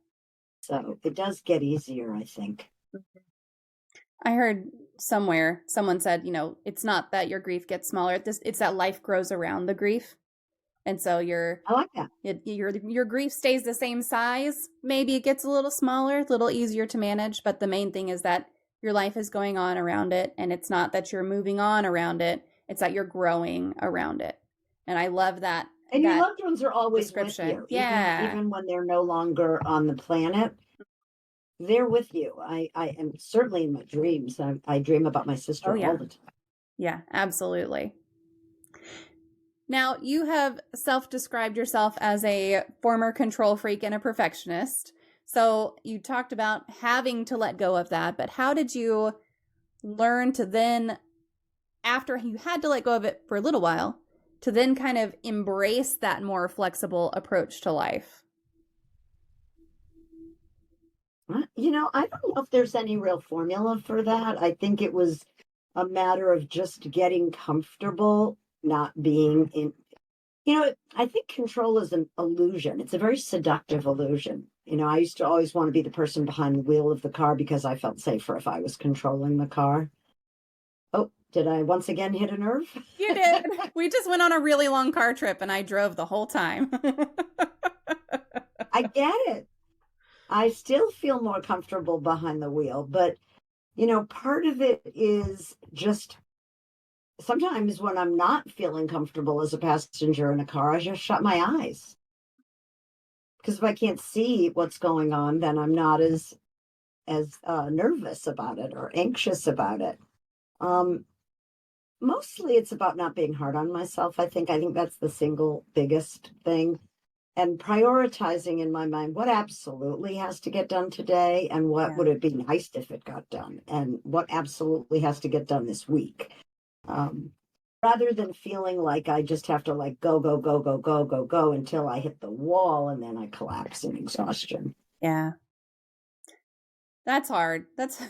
So it does get easier, I think. I heard somewhere someone said, it's not that your grief gets smaller. It's that life grows around the grief. And so I like that. your grief stays the same size. Maybe it gets a little smaller, a little easier to manage. But the main thing is that your life is going on around it. And it's not that you're moving on around it. It's that you're growing around it. And I love that. And your loved ones are always with you. Yeah. Even when they're no longer on the planet, they're with you. I am certainly in my dreams. I dream about my sister all the time. Yeah, absolutely. Now, you have self-described yourself as a former control freak and a perfectionist. So you talked about having to let go of that, but how did you learn to then, after you had to let go of it for a little while, to then kind of embrace that more flexible approach to life? I don't know if there's any real formula for that. I think it was a matter of just getting comfortable not being in. I think control is an illusion. It's a very seductive illusion. I used to always want to be the person behind the wheel of the car because I felt safer if I was controlling the car. Oh, did I once again hit a nerve? You did. We just went on a really long car trip and I drove the whole time. I get it. I still feel more comfortable behind the wheel, but part of it is just sometimes when I'm not feeling comfortable as a passenger in a car, I just shut my eyes. Because if I can't see what's going on, then I'm not as nervous about it or anxious about it. Mostly it's about not being hard on myself. I think that's the single biggest thing. And prioritizing in my mind what absolutely has to get done today and what would it be nice if it got done and what absolutely has to get done this week. Rather than feeling like I just have to like go, go, go, go, go, go, go until I hit the wall and then I collapse in exhaustion. Yeah. That's hard. That's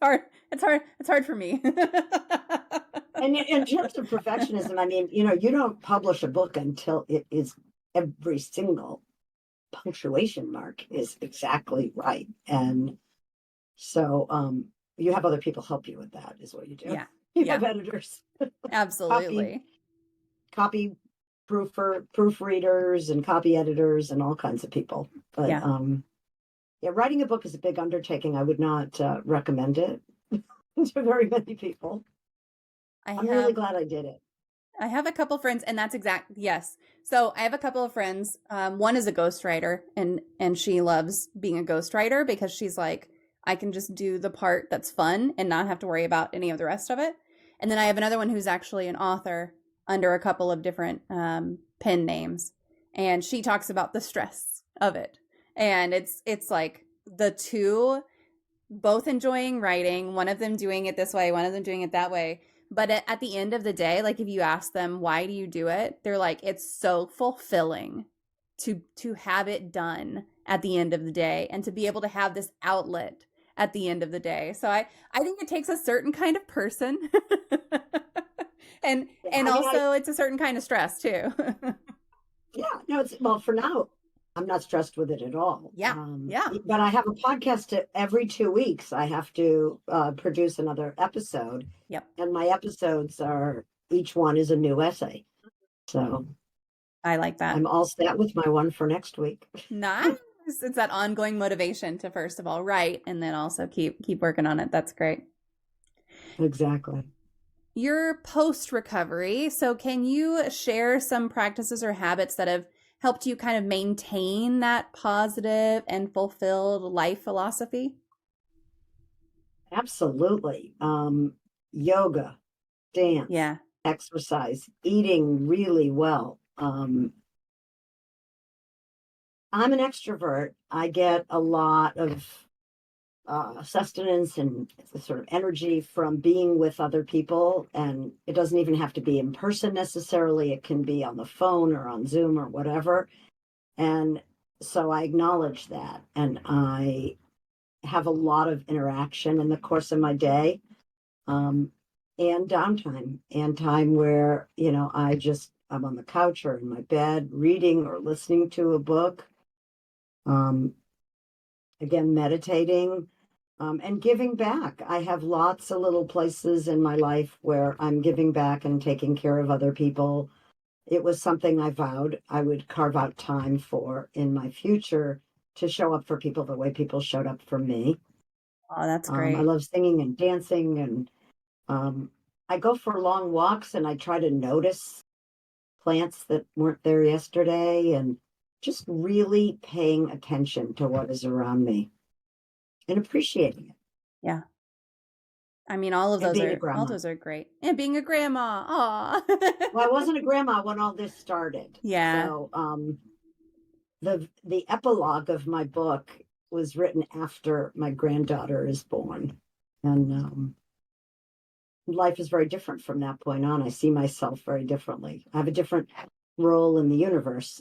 hard. It's hard for me. And in terms of perfectionism, I mean, you don't publish a book until it is every single punctuation mark is exactly right. And so you have other people help you with that is what you do. Yeah. You have editors. Absolutely. Copy proofreaders and copy editors and all kinds of people. But writing a book is a big undertaking. I would not recommend it to very many people. I'm really glad I did it. I have a couple friends, and that's yes. So I have a couple of friends. One is a ghostwriter, and she loves being a ghostwriter because she's like, I can just do the part that's fun and not have to worry about any of the rest of it. And then I have another one who's actually an author under a couple of different pen names, and she talks about the stress of it. And it's like the two both enjoying writing, one of them doing it this way, one of them doing it that way. But at the end of the day, like if you ask them, why do you do it? They're like, it's so fulfilling to have it done at the end of the day and to be able to have this outlet at the end of the day. So I think it takes a certain kind of person. and also it's a certain kind of stress too. Yeah, no, well, for now, I'm not stressed with it at all. Yeah. But I have a podcast every 2 weeks. I have to produce another episode. Yep. And my episodes each one is a new essay. So I like that. I'm all set with my one for next week. Nice. It's that ongoing motivation to first of all write and then also keep working on it. That's great. Exactly. Your post recovery. So can you share some practices or habits that have helped you kind of maintain that positive and fulfilled life philosophy? Absolutely. Yoga, dance, exercise, eating really well. I'm an extrovert. I get a lot of sustenance and sort of energy from being with other people. And it doesn't even have to be in person necessarily. It can be on the phone or on Zoom or whatever. And so I acknowledge that. And I have a lot of interaction in the course of my day, and downtime and time where, I'm on the couch or in my bed reading or listening to a book. Again, meditating. And giving back. I have lots of little places in my life where I'm giving back and taking care of other people. It was something I vowed I would carve out time for in my future to show up for people the way people showed up for me. Oh, that's great. I love singing and dancing, and I go for long walks and I try to notice plants that weren't there yesterday and just really paying attention to what is around me. And appreciating it. Yeah. I mean, all those are great. And being a grandma. Aw. Well, I wasn't a grandma when all this started. Yeah. So the epilogue of my book was written after my granddaughter is born. And life is very different from that point on. I see myself very differently. I have a different role in the universe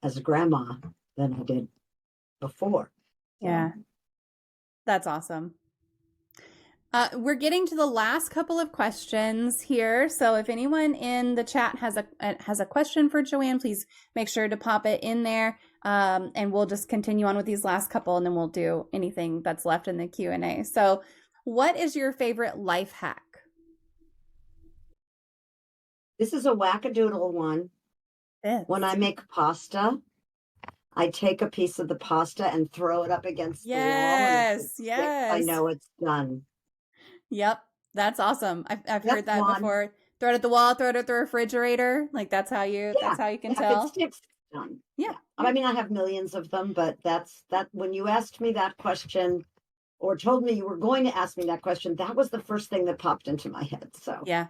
as a grandma than I did before. Yeah. That's awesome. We're getting to the last couple of questions here. So if anyone in the chat has a question for Joanne, please make sure to pop it in there. And we'll just continue on with these last couple, and then we'll do anything that's left in the Q&A. So what is your favorite life hack? This is a wackadoodle one. When I make pasta, I take a piece of the pasta and throw it up against the wall. Yes. I know it's done. Yep. That's awesome. I've heard that before. Throw it at the wall, throw it at the refrigerator. Like that's how you can tell. If it sticks, it's done. Yeah. I mean, I have millions of them, but that's when you asked me that question or told me you were going to ask me that question, that was the first thing that popped into my head. So yeah.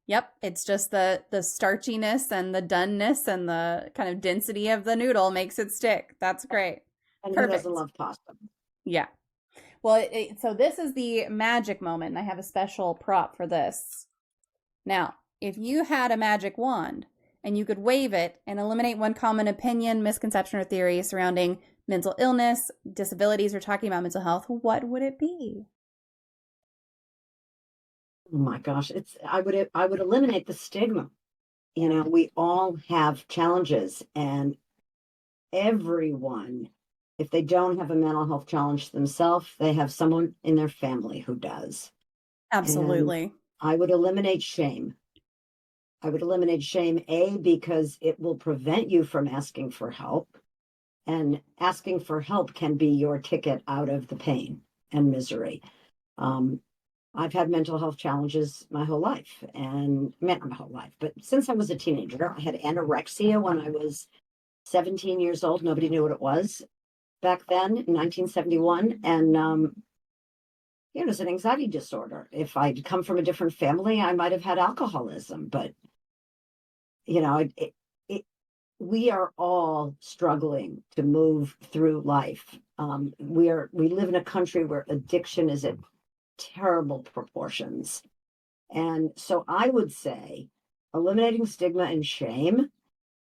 Yep. It's just the starchiness and the doneness and the kind of density of the noodle makes it stick. That's great. And who doesn't love pasta? Yeah. Well, so this is the magic moment, and I have a special prop for this. Now, if you had a magic wand and you could wave it and eliminate one common opinion, misconception, or theory surrounding mental illness, disabilities, or talking about mental health, what would it be? Oh my gosh, I would eliminate the stigma. We all have challenges, and everyone, if they don't have a mental health challenge themselves, they have someone in their family who does. Absolutely. And I would eliminate shame. Because it will prevent you from asking for help, and asking for help can be your ticket out of the pain and misery. I've had mental health challenges my whole life, and not my whole life, but since I was a teenager. I had anorexia when I was 17 years old. Nobody knew what it was back then in 1971. And, it was an anxiety disorder. If I'd come from a different family, I might have had alcoholism, but, we are all struggling to move through life. We live in a country where addiction is at terrible proportions. And so I would say eliminating stigma and shame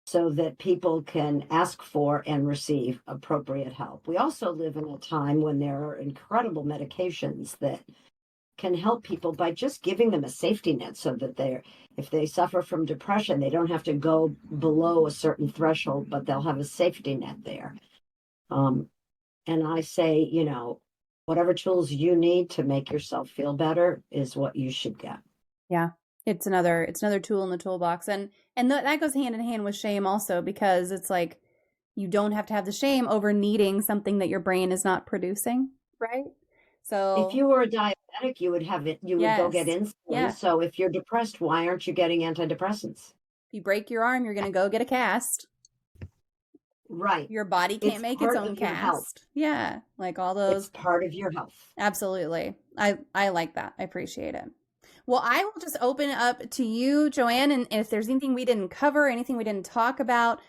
so that people can ask for and receive appropriate help. We also live in a time when there are incredible medications that can help people by just giving them a safety net so that if they suffer from depression, they don't have to go below a certain threshold, but they'll have a safety net there. And I say, whatever tools you need to make yourself feel better is what you should get. Yeah. It's another tool in the toolbox. And that goes hand in hand with shame also, because it's like, you don't have to have the shame over needing something that your brain is not producing. Right. So if you were a diabetic, you would have it, you would go get insulin. Yeah. So if you're depressed, why aren't you getting antidepressants? If you break your arm, you're going to go get a cast. Right. Your body can't make its own cast. Yeah. Like all those. It's part of your health. Absolutely. I like that. I appreciate it. Well, I will just open it up to you, Joanne, and if there's anything we didn't cover, anything we didn't talk about,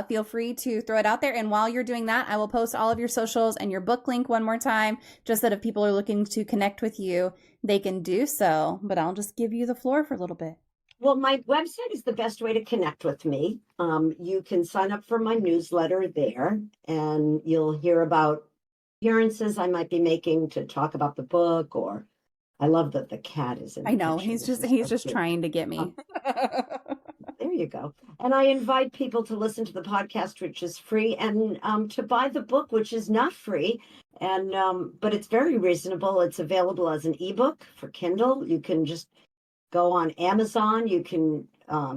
feel free to throw it out there. And while you're doing that, I will post all of your socials and your book link one more time, just that if people are looking to connect with you, they can do so. But I'll just give you the floor for a little bit. Well, my website is the best way to connect with me. You can sign up for my newsletter there, and you'll hear about appearances I might be making to talk about the book. Or I love that the cat is in. I know, he's just trying to get me. There you go. And I invite people to listen to the podcast, which is free, and to buy the book, which is not free, and but it's very reasonable. It's available as an ebook for Kindle. You can just go on Amazon. You can,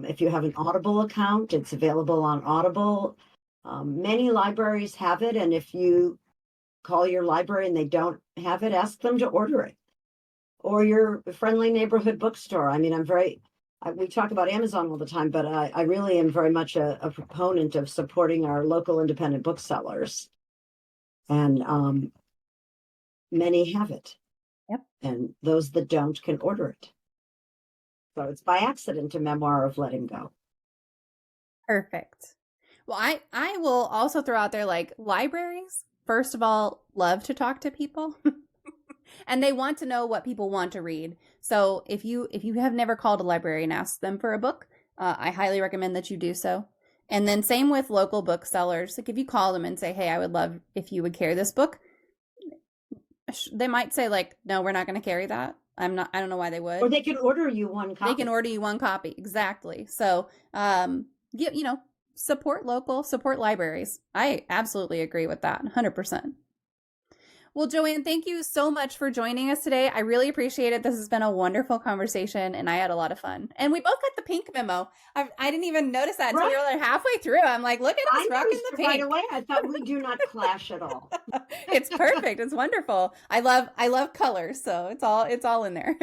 if you have an Audible account, it's available on Audible. Many libraries have it, and if you call your library and they don't have it, ask them to order it. Or your friendly neighborhood bookstore. I mean, we talk about Amazon all the time, but I really am very much a proponent of supporting our local independent booksellers. And many have it. Yep. And those that don't can order it. So it's By Accident, a memoir of letting go. Perfect. Well, I will also throw out there, like, libraries, first of all, love to talk to people. And they want to know what people want to read. So if you have never called a library and asked them for a book, I highly recommend that you do so. And then same with local booksellers. Like if you call them and say, hey, I would love if you would carry this book, they might say like, no, we're not going to carry that. I don't know why they would. Or they can order you one copy. They can order you one copy. Exactly. So, support local, support libraries. I absolutely agree with that. 100%. Well, Joanne, thank you so much for joining us today. I really appreciate it. This has been a wonderful conversation, and I had a lot of fun. And we both got the pink memo. I didn't even notice that until we were like halfway through. I'm like, look at us rocking the pink. Right away, I thought we do not clash at all. It's perfect. It's wonderful. I love colors, so it's all in there.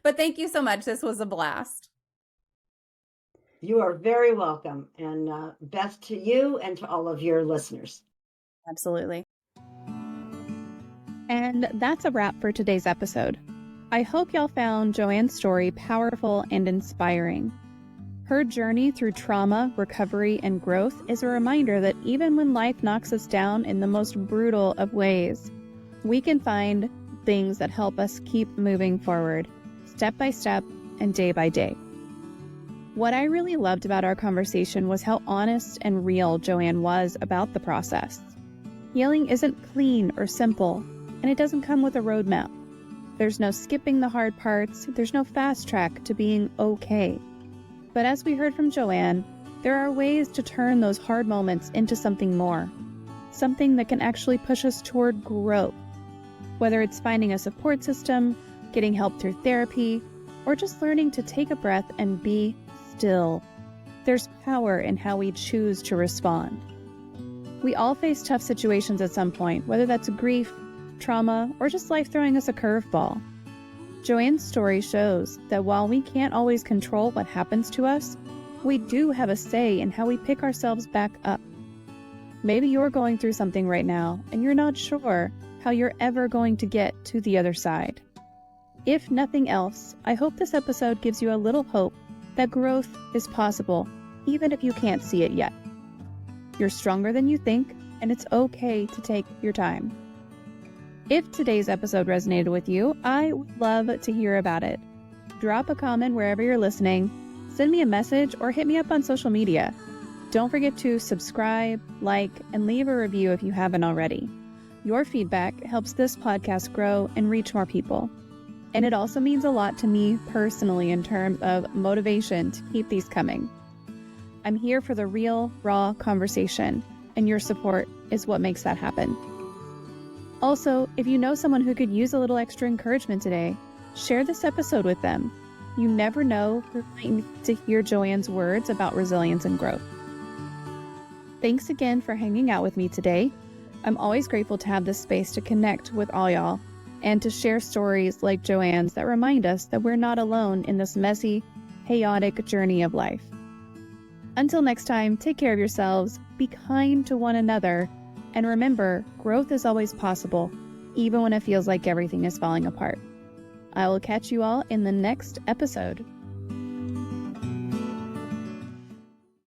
But thank you so much. This was a blast. You are very welcome, and best to you and to all of your listeners. Absolutely. And that's a wrap for today's episode. I hope y'all found Joanne's story powerful and inspiring. Her journey through trauma, recovery, and growth is a reminder that even when life knocks us down in the most brutal of ways, we can find things that help us keep moving forward, step by step and day by day. What I really loved about our conversation was how honest and real Joanne was about the process. Healing isn't clean or simple, and it doesn't come with a roadmap. There's no skipping the hard parts, there's no fast track to being okay. But as we heard from Joanne, there are ways to turn those hard moments into something more, something that can actually push us toward growth. Whether it's finding a support system, getting help through therapy, or just learning to take a breath and be still. There's power in how we choose to respond. We all face tough situations at some point, whether that's grief, trauma, or just life throwing us a curveball. Joanne's story shows that while we can't always control what happens to us, we do have a say in how we pick ourselves back up. Maybe you're going through something right now and you're not sure how you're ever going to get to the other side. If nothing else, I hope this episode gives you a little hope that growth is possible, even if you can't see it yet. You're stronger than you think, and it's okay to take your time. If today's episode resonated with you, I would love to hear about it. Drop a comment wherever you're listening, send me a message, or hit me up on social media. Don't forget to subscribe, like, and leave a review if you haven't already. Your feedback helps this podcast grow and reach more people. And it also means a lot to me personally in terms of motivation to keep these coming. I'm here for the real, raw conversation, and your support is what makes that happen. Also, if you know someone who could use a little extra encouragement today, share this episode with them. You never know who might need to hear Joanne's words about resilience and growth. Thanks again for hanging out with me today. I'm always grateful to have this space to connect with all y'all and to share stories like Joanne's that remind us that we're not alone in this messy, chaotic journey of life. Until next time, take care of yourselves, be kind to one another, and remember, growth is always possible, even when it feels like everything is falling apart. I will catch you all in the next episode.